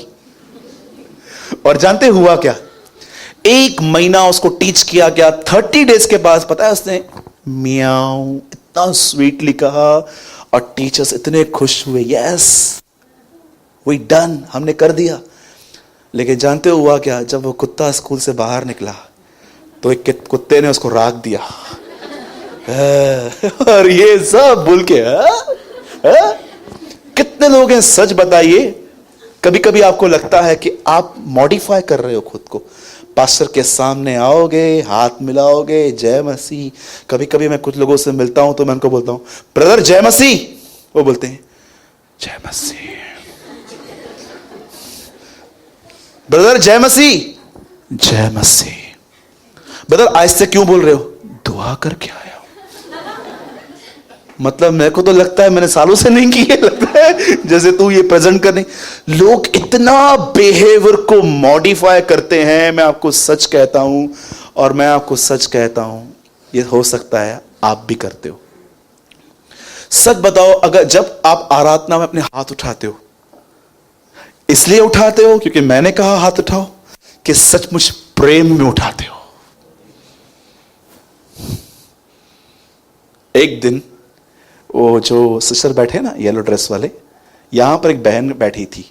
और जानते हुआ क्या, 1 महीना उसको टीच किया गया। 30 डेज के बाद पता है उसने म्याऊं इतना स्वीटली कहा, और टीचर्स इतने खुश हुए, यस वी डन, हमने कर दिया। लेकिन जानते हुआ क्या, जब वो कुत्ता स्कूल से बाहर निकला तो एक कुत्ते ने उसको राग दिया। और ये सब बोल के कितने लोग हैं, सच बताइए, कभी कभी आपको लगता है कि आप मॉडिफाई कर रहे हो खुद को। पास्टर के सामने आओगे, हाथ मिलाओगे, जय मसीह। कभी कभी मैं कुछ लोगों से मिलता हूं तो मैं उनको बोलता हूं ब्रदर जय मसीह, वो बोलते हैं जय मसीह। ब्रदर जय मसीह, जय मसीह। ब्रदर आहिस्ते क्यों बोल रहे हो? दुआ करके आया हूं। मतलब मेरे को तो लगता है मैंने सालों से नहीं की है, लगता है जैसे तू ये प्रेजेंट करने। लोग इतना बिहेवियर को मॉडिफाई करते हैं, मैं आपको सच कहता हूं, और मैं आपको सच कहता हूं, ये हो सकता है आप भी करते हो। सच बताओ, अगर जब आप आराधना में अपने हाथ उठाते हो, इसलिए उठाते हो क्योंकि मैंने कहा हाथ उठाओ, कि सचमुच प्रेम में उठाते हो? एक दिन वो जो सिस्टर बैठे ना येलो ड्रेस वाले, यहां पर एक बहन बैठी थी।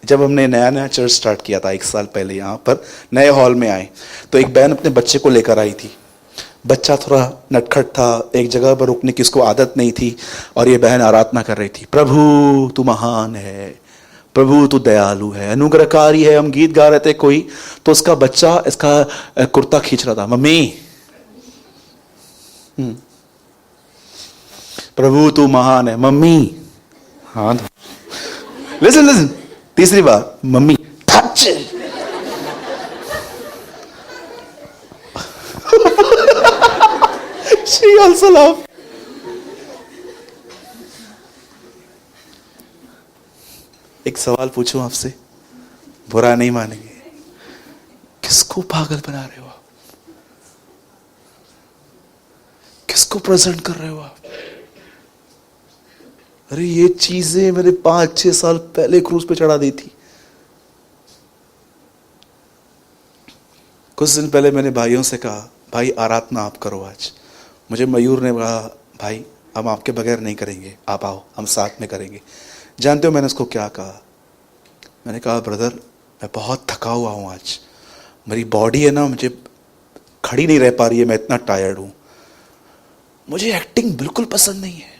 जब हमने नया नया चर्च स्टार्ट किया था 1 साल पहले, यहां पर नए हॉल में आए तो एक बहन अपने बच्चे को लेकर आई थी। बच्चा थोड़ा नटखट था, एक जगह पर रुकने की उसको आदत नहीं थी, और ये बहन आराधना कर रही थी, प्रभु तू महान है, प्रभु तू दयालु है, अनुग्रहकारी है। हम गीत गा रहे थे कोई, तो उसका बच्चा इसका कुर्ता खींच रहा था, मम्मी प्रभु तू महान है, मम्मी हाँ। लिसन लिसन, तीसरी बार mummy touch. She also laughed. एक सवाल पूछूं आपसे, बुरा नहीं मानेंगे, किसको पागल बना रहे हो आप? किसको प्रेजेंट कर रहे हो आप? अरे ये चीजें मैंने 5-6 साल पहले क्रूज पे चढ़ा दी थी। कुछ दिन पहले मैंने भाइयों से कहा, भाई आराधना आप करो आज। मुझे मयूर ने कहा, भाई हम आपके बगैर नहीं करेंगे, आप आओ हम साथ में करेंगे। जानते हो मैंने उसको क्या कहा? मैंने कहा ब्रदर मैं बहुत थका हुआ हूँ आज, मेरी बॉडी है ना, मुझे खड़ी नहीं रह पा रही है, मैं इतना टायर्ड हूँ। मुझे एक्टिंग बिल्कुल पसंद नहीं है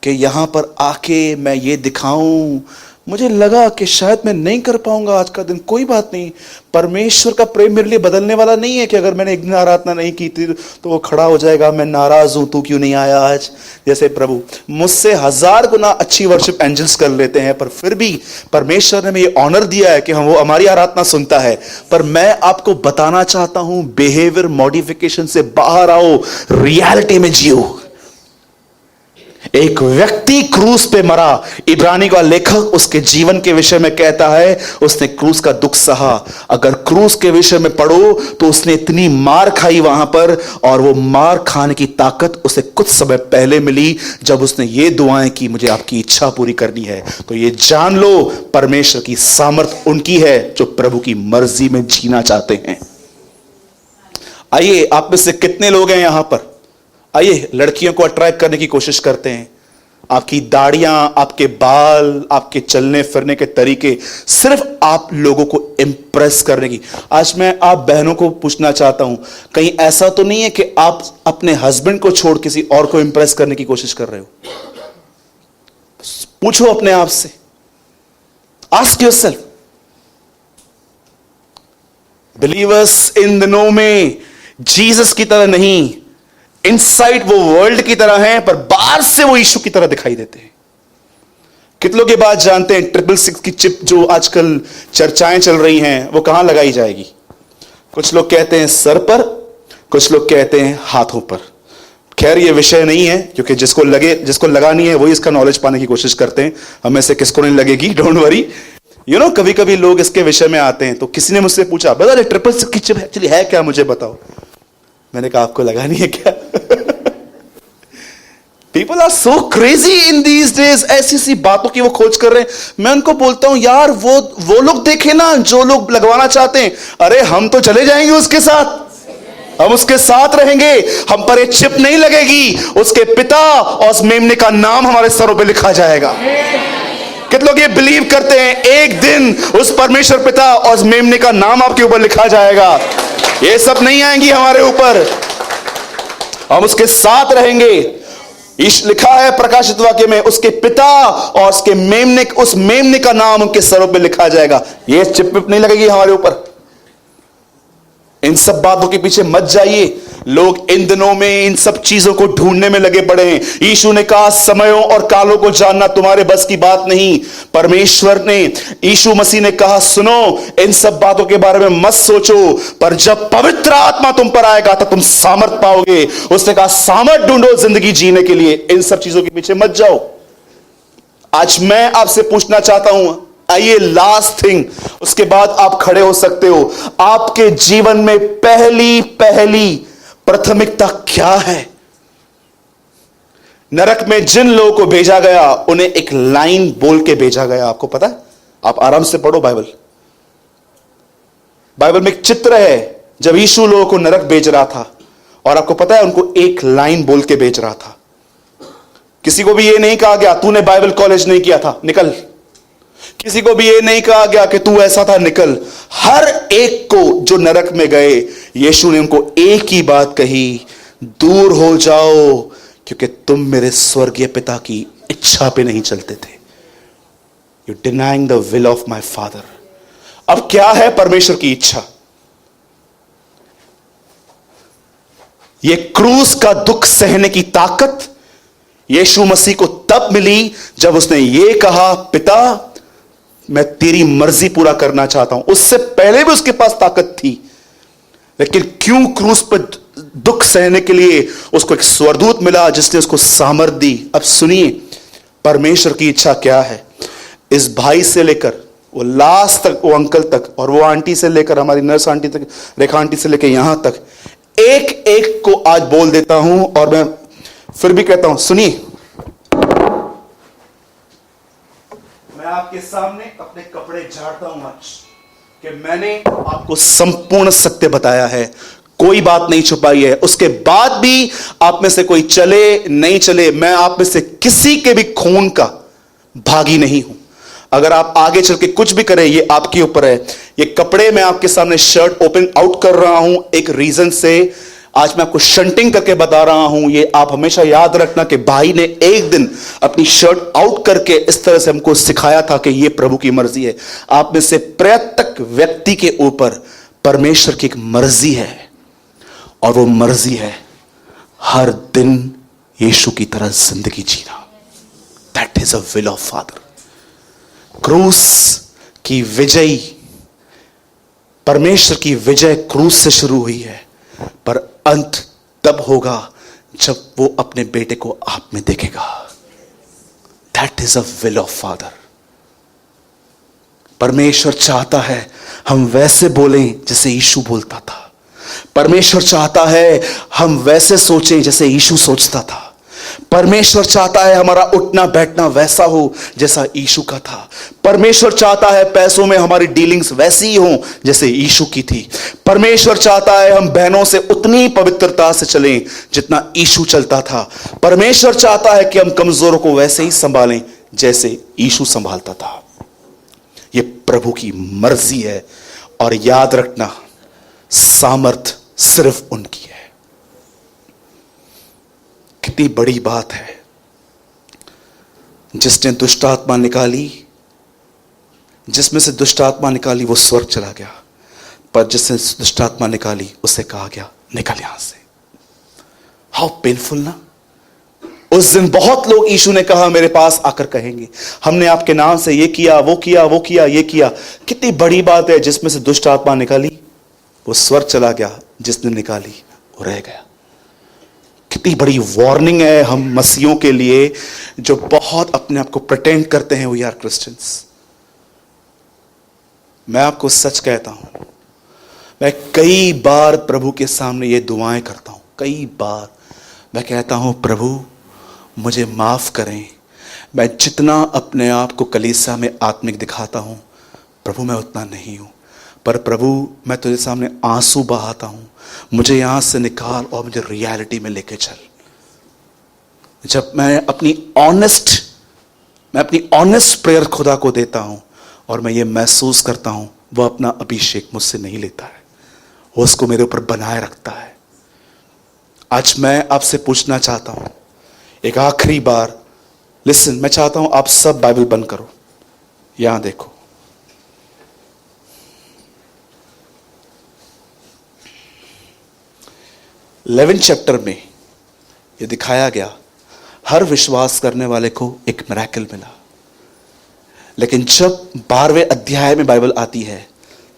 कि यहां पर आके मैं ये दिखाऊं। मुझे लगा कि शायद मैं नहीं कर पाऊंगा आज का दिन, कोई बात नहीं, परमेश्वर का प्रेम मेरे लिए बदलने वाला नहीं है कि अगर मैंने एक दिन आराधना नहीं की थी तो वो खड़ा हो जाएगा, मैं नाराज हूं, तू क्यों नहीं आया आज। जैसे प्रभु मुझसे 1000 गुना अच्छी वर्शिप एंजल्स कर लेते हैं, पर फिर भी परमेश्वर ने हमें ये ऑनर दिया है कि हम वो हमारी आराधना सुनता है। पर मैं आपको बताना चाहता हूं, बिहेवियर मॉडिफिकेशन से बाहर आओ, रियलिटी में जियो। एक व्यक्ति क्रूस पे मरा, इब्रानी का लेखक उसके जीवन के विषय में कहता है उसने क्रूस का दुख सहा। अगर क्रूस के विषय में पढ़ो तो उसने इतनी मार खाई वहां पर, और वो मार खाने की ताकत उसे कुछ समय पहले मिली जब उसने ये दुआएं की, मुझे आपकी इच्छा पूरी करनी है। तो ये जान लो, परमेश्वर की सामर्थ उनकी है जो प्रभु की मर्जी में जीना चाहते हैं। आइए, आप में से कितने लोग हैं यहां पर, आइए लड़कियों को अट्रैक्ट करने की कोशिश करते हैं, आपकी दाढ़ियां, आपके बाल, आपके चलने फिरने के तरीके सिर्फ आप लोगों को इंप्रेस करने की। आज मैं आप बहनों को पूछना चाहता हूं, कहीं ऐसा तो नहीं है कि आप अपने हस्बैंड को छोड़ किसी और को इंप्रेस करने की कोशिश कर रहे हो? पूछो अपने आप से, आस्क योरसेल्फ। बिलीवर्स इन दिनों में जीसस की तरह नहीं, इनसाइड वो वर्ल्ड की तरह हैं, पर बाहर से वो यीशु की तरह दिखाई देते हैं। कितने लोग ये बात जानते हैं, 666 की चिप जो आजकल चर्चाएं चल रही हैं, वो कहां लगाई जाएगी? कुछ लोग कहते हैं सर पर, कुछ लोग कहते हैं हाथों पर। खैर ये विषय नहीं है, क्योंकि जिसको लगानी है वही इसका नॉलेज पाने की कोशिश करते हैं। हमें से किसको नहीं लगेगी, डोंट वरी। कभी कभी लोग इसके विषय में आते हैं। तो किसी ने मुझसे पूछा, बता 666 की चिप एक्चुअली है क्या, मुझे बताओ। मैंने कहा आपको लगानी है क्या? People are so crazy in these days, ऐसी सी बातों की वो खोज कर रहे हैं। मैं उनको बोलता हूं यार वो लोग देखे ना जो लोग लगवाना चाहते हैं। अरे हम तो चले जाएंगे उसके साथ, हम उसके साथ रहेंगे, हम पर एक चिप नहीं लगेगी। उसके पिता और उस मेमने का नाम हमारे सरों पे लिखा जाएगा। कितने लोग ये बिलीव करते हैं एक दिन उस परमेश्वर पिता और उस मेमने का नाम आपके ऊपर लिखा जाएगा? ये सब नहीं आएंगी हमारे ऊपर, हम उसके साथ रहेंगे। लिखा है प्रकाशित वाक्य में, उसके पिता और उस मेमने का नाम उनके सरों पे लिखा जाएगा। ये चिप नहीं लगेगी हमारे ऊपर। इन सब बातों के पीछे मत जाइए। लोग इन दिनों में इन सब चीजों को ढूंढने में लगे पड़े हैं। यीशु ने कहा समयों और कालों को जानना तुम्हारे बस की बात नहीं। परमेश्वर ने, यीशु मसीह ने कहा सुनो, इन सब बातों के बारे में मत सोचो, पर जब पवित्र आत्मा तुम पर आएगा तो तुम सामर्थ पाओगे। उसने कहा सामर्थ ढूंढो जिंदगी जीने के लिए, इन सब चीजों के पीछे मत जाओ। आज मैं आपसे पूछना चाहता हूं, आइए लास्ट थिंग, उसके बाद आप खड़े हो सकते हो। आपके जीवन में पहली प्राथमिकता क्या है? नरक में जिन लोगों को भेजा गया उन्हें एक लाइन बोल के भेजा गया। आपको पता है? आप आराम से पढ़ो बाइबल में एक चित्र है जब यीशु लोगों को नरक भेज रहा था, और आपको पता है उनको एक लाइन बोल के भेज रहा था। किसी को भी यह नहीं कहा गया तूने बाइबल कॉलेज नहीं किया था, निकल। किसी को भी यह नहीं कहा गया कि तू ऐसा था, निकल। हर एक को जो नरक में गए, यीशु ने उनको एक ही बात कही, दूर हो जाओ क्योंकि तुम मेरे स्वर्गीय पिता की इच्छा पे नहीं चलते थे। You denying the will of my father. अब क्या है परमेश्वर की इच्छा? यह क्रूस का दुख सहने की ताकत यीशु मसीह को तब मिली जब उसने यह कहा, पिता मैं तेरी मर्जी पूरा करना चाहता हूं। उससे पहले भी उसके पास ताकत थी, लेकिन क्यों क्रूस पर दुख सहने के लिए उसको एक स्वर्गदूत मिला जिसने उसको सामर्थ दी। अब सुनिए परमेश्वर की इच्छा क्या है। इस भाई से लेकर वो लास्ट तक, वो अंकल तक, और वो आंटी से लेकर हमारी नर्स आंटी तक, रेखा आंटी से लेकर यहां तक, एक एक को आज बोल देता हूं। और मैं फिर भी कहता हूं, सुनिए, मैं आपके सामने अपने कपड़े झाड़ता हूं आज कि मैंने आपको संपूर्ण सत्य बताया है, कोई बात नहीं छुपाई है। उसके बाद भी आप में से कोई चले नहीं चले, मैं आप में से किसी के भी खून का भागी नहीं हूं। अगर आप आगे चल के कुछ भी करें, ये आपके ऊपर है। ये कपड़े मैं आपके सामने शर्ट ओपन आउट कर रहा हूं एक रीजन से। आज मैं आपको शंटिंग करके बता रहा हूं। ये आप हमेशा याद रखना कि भाई ने एक दिन अपनी शर्ट आउट करके इस तरह से हमको सिखाया था कि ये प्रभु की मर्जी है। आप में से प्रत्येक व्यक्ति के ऊपर परमेश्वर की एक मर्जी है, और वो मर्जी है हर दिन यीशु की तरह जिंदगी जीना। That is a will of father. क्रूस की विजय, परमेश्वर की विजय क्रूस से शुरू हुई है, पर अंत तब होगा जब वो अपने बेटे को आप में देखेगा। That is a will of father. परमेश्वर चाहता है हम वैसे बोलें जैसे यीशु बोलता था। परमेश्वर चाहता है हम वैसे सोचें जैसे यीशु सोचता था। परमेश्वर चाहता है हमारा उठना बैठना वैसा हो जैसा यीशु का था। परमेश्वर चाहता है पैसों में हमारी डीलिंग्स वैसी ही हो जैसे यीशु की थी। परमेश्वर चाहता है हम बहनों से उतनी पवित्रता से चलें जितना यीशु चलता था। परमेश्वर चाहता है कि हम कमजोरों को वैसे ही संभालें जैसे यीशु संभालता था। यह प्रभु की मर्जी है और याद रखना, सामर्थ सिर्फ उनकी है। कितनी बड़ी बात है, जिसने दुष्ट आत्मा निकाली, जिसमें से दुष्ट आत्मा निकाली वो स्वर्ग चला गया, पर जिसने दुष्ट आत्मा निकाली उसे कहा गया निकल यहां से। हाउ पेनफुल ना। उस दिन बहुत लोग यीशु ने कहा मेरे पास आकर कहेंगे हमने आपके नाम से ये किया वो किया वो किया ये किया। कितनी बड़ी बात है, जिसमें से दुष्ट आत्मा निकाली वो स्वर्ग चला गया, जिसने निकाली वो रह गया। कितनी बड़ी वार्निंग है हम मसीहों के लिए जो बहुत अपने आप को प्रिटेंड करते हैं वी आर क्रिश्चियंस। मैं आपको सच कहता हूं, मैं कई बार प्रभु के सामने ये दुआएं करता हूं। कई बार मैं कहता हूं प्रभु मुझे माफ करें, मैं जितना अपने आप को कलीसिया में आत्मिक दिखाता हूं प्रभु मैं उतना नहीं हूं, पर प्रभु मैं तुझे सामने आंसू बहाता हूं, मुझे यहां से निकाल और मुझे रियलिटी में लेके चल। जब मैं अपनी ऑनेस्ट प्रेयर खुदा को देता हूं और मैं ये महसूस करता हूं वो अपना अभिषेक मुझसे नहीं लेता है, वो उसको मेरे ऊपर बनाए रखता है। आज मैं आपसे पूछना चाहता हूं एक आखिरी बार, लिसन, मैं चाहता हूं आप सब बाइबल बंद करो, यहां देखो। इलेवेंथ चैप्टर में यह दिखाया गया हर विश्वास करने वाले को एक मिरेकल मिला, लेकिन जब 12वें अध्याय में बाइबल आती है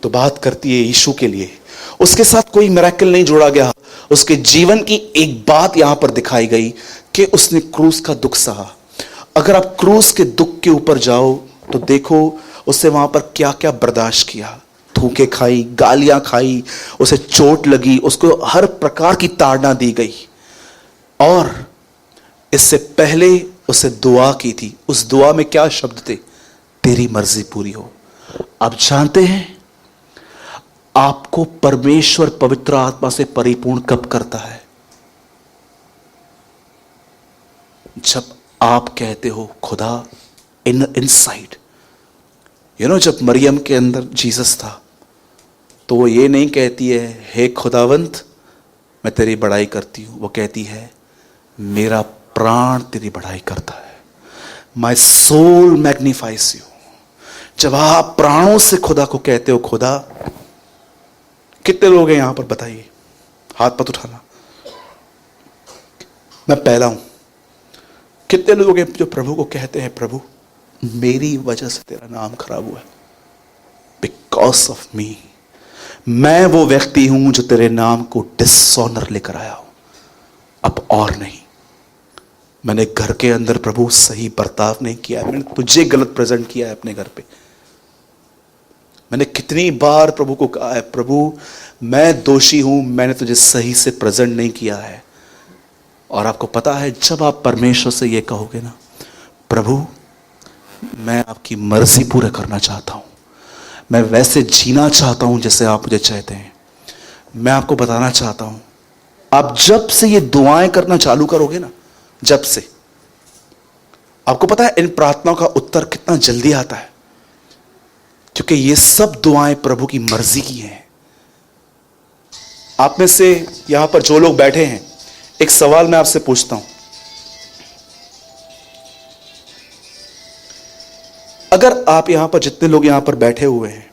तो बात करती है यीशु के लिए। उसके साथ कोई मिरेकल नहीं जोड़ा गया, उसके जीवन की एक बात यहां पर दिखाई गई कि उसने क्रूस का दुख सहा। अगर आप क्रूस के दुख के ऊपर जाओ तो देखो उसने वहां पर क्या क्या बर्दाश्त किया। थूके खाई, गालियां खाई, उसे चोट लगी, उसको हर प्रकार की ताड़ना दी गई, और इससे पहले उसे दुआ की थी। उस दुआ में क्या शब्द थे? तेरी मर्जी पूरी हो। आप जानते हैं आपको परमेश्वर पवित्र आत्मा से परिपूर्ण कब करता है? जब आप कहते हो खुदा इनसाइड। जब मरियम के अंदर जीसस था तो वो ये नहीं कहती है हे खुदावंत मैं तेरी बड़ाई करती हूं, वो कहती है मेरा प्राण तेरी बड़ाई करता है, माई सोल मैग्निफाइज यू। जब आप प्राणों से खुदा को कहते हो खुदा, कितने लोग हैं यहां पर बताइए, हाथ मत उठाना, मैं पहला हूं। कितने लोग हैं जो प्रभु को कहते हैं प्रभु मेरी वजह से तेरा नाम खराब हुआ है, बिकॉज ऑफ मी, मैं वो व्यक्ति हूं जो तेरे नाम को डिसऑनर लेकर आया हूं, अब और नहीं। मैंने घर के अंदर प्रभु सही बर्ताव नहीं किया है, मैंने तुझे गलत प्रेजेंट किया है अपने घर पे। मैंने कितनी बार प्रभु को कहा है प्रभु मैं दोषी हूं, मैंने तुझे सही से प्रेजेंट नहीं किया है। और आपको पता है जब आप परमेश्वर से यह कहोगे ना प्रभु मैं आपकी मर्जी पूरा करना चाहता हूं, मैं वैसे जीना चाहता हूं जैसे आप मुझे चाहते हैं, मैं आपको बताना चाहता हूं आप जब से ये दुआएं करना चालू करोगे ना, जब से, आपको पता है इन प्रार्थनाओं का उत्तर कितना जल्दी आता है, क्योंकि ये सब दुआएं प्रभु की मर्जी की हैं। आप में से यहां पर जो लोग बैठे हैं, एक सवाल मैं आपसे पूछता हूं, अगर आप यहां पर जितने लोग यहां पर बैठे हुए हैं,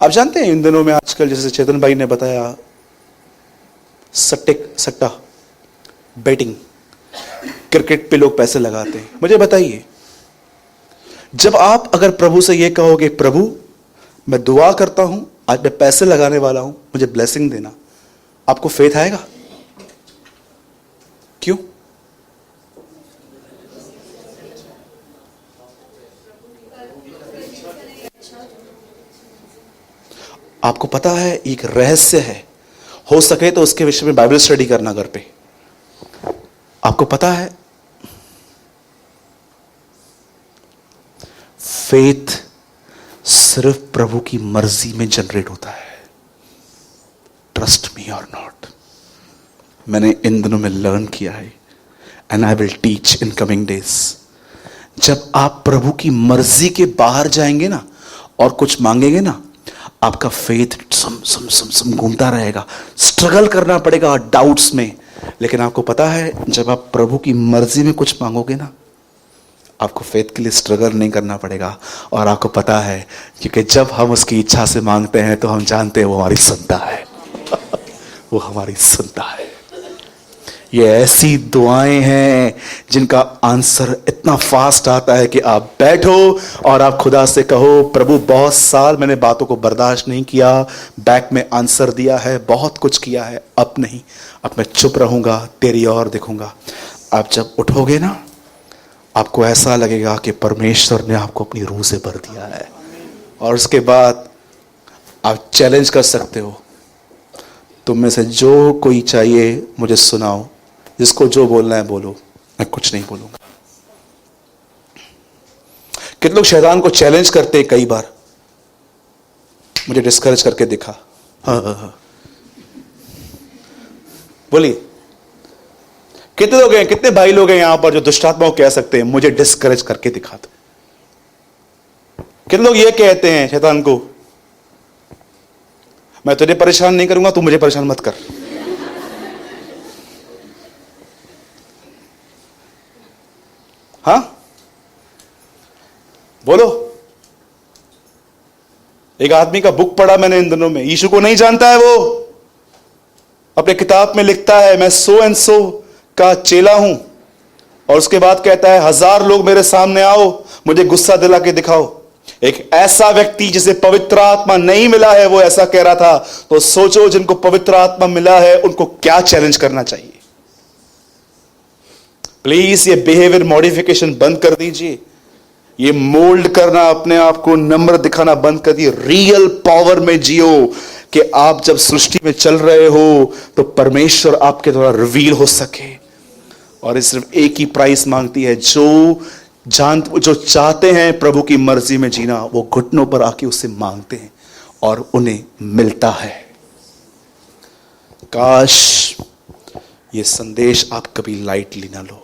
आप जानते हैं इन दिनों में आजकल जैसे चेतन भाई ने बताया सट्टा बैटिंग, क्रिकेट पे लोग पैसे लगाते हैं। मुझे बताइए जब आप अगर प्रभु से यह कहोगे प्रभु मैं दुआ करता हूं आज मैं पैसे लगाने वाला हूं मुझे ब्लेसिंग देना, आपको फेथ आएगा? क्यों? आपको पता है एक रहस्य है, हो सके तो उसके विषय में बाइबल स्टडी करना घर पे। आपको पता है फेथ सिर्फ प्रभु की मर्जी में जनरेट होता है। ट्रस्ट मी और नॉट, मैंने इन दिनों में लर्न किया है and I will teach in coming days. जब आप प्रभु की मर्जी के बाहर जाएंगे ना और कुछ मांगेंगे ना, आपका फेथ सम सम सम सम घूमता रहेगा, स्ट्रगल करना पड़ेगा डाउट्स में। लेकिन आपको पता है जब आप प्रभु की मर्जी में कुछ मांगोगे ना, आपको फेथ के लिए स्ट्रगल नहीं करना पड़ेगा। और आपको पता है क्योंकि जब हम उसकी इच्छा से मांगते हैं तो हम जानते हैं वो हमारी सुनता है वो हमारी सुनता है। ये ऐसी दुआएं हैं जिनका आंसर इतना फास्ट आता है कि आप बैठो और आप खुदा से कहो, प्रभु बहुत साल मैंने बातों को बर्दाश्त नहीं किया, बैक में आंसर दिया है, बहुत कुछ किया है, अब नहीं, अब मैं चुप रहूंगा, तेरी ओर देखूंगा। आप जब उठोगे ना, आपको ऐसा लगेगा कि परमेश्वर ने आपको अपनी रूह से भर दिया है। और उसके बाद आप चैलेंज कर सकते हो, तुम में से जो कोई चाहिए मुझे सुनाओ, जिसको जो बोलना है बोलो, मैं कुछ नहीं बोलूंगा। कितने लोग शैतान को चैलेंज करते हैं, कई बार मुझे डिस्करेज करके दिखा। हाँ। बोलिए, कितने लोग हैं, कितने भाई लोग हैं यहां पर जो दुष्टात्मा को कह सकते हैं मुझे डिस्करेज करके दिखा दो? कितने लोग ये कहते हैं शैतान को, मैं तुझे परेशान नहीं करूंगा, तू मुझे परेशान मत कर। हाँ बोलो। एक आदमी का बुक पढ़ा मैंने इन दिनों में, यीशु को नहीं जानता है, वो अपने किताब में लिखता है मैं सो एंड सो का चेला हूं, और उसके बाद कहता है 1000 लोग मेरे सामने आओ, मुझे गुस्सा दिला के दिखाओ। एक ऐसा व्यक्ति जिसे पवित्र आत्मा नहीं मिला है वो ऐसा कह रहा था, तो सोचो जिनको पवित्र आत्मा मिला है उनको क्या चैलेंज करना चाहिए। प्लीज ये बिहेवियर मॉडिफिकेशन बंद कर दीजिए, ये मोल्ड करना, अपने आप को नम्र दिखाना बंद कर दिए। रियल पावर में जियो कि आप जब सृष्टि में चल रहे हो तो परमेश्वर आपके द्वारा रिवील हो सके। और इस सिर्फ एक ही प्राइस मांगती है, जो चाहते हैं प्रभु की मर्जी में जीना, वो घुटनों पर आके उससे मांगते हैं और उन्हें मिलता है। काश ये संदेश आप कभी लाइटली ना लो।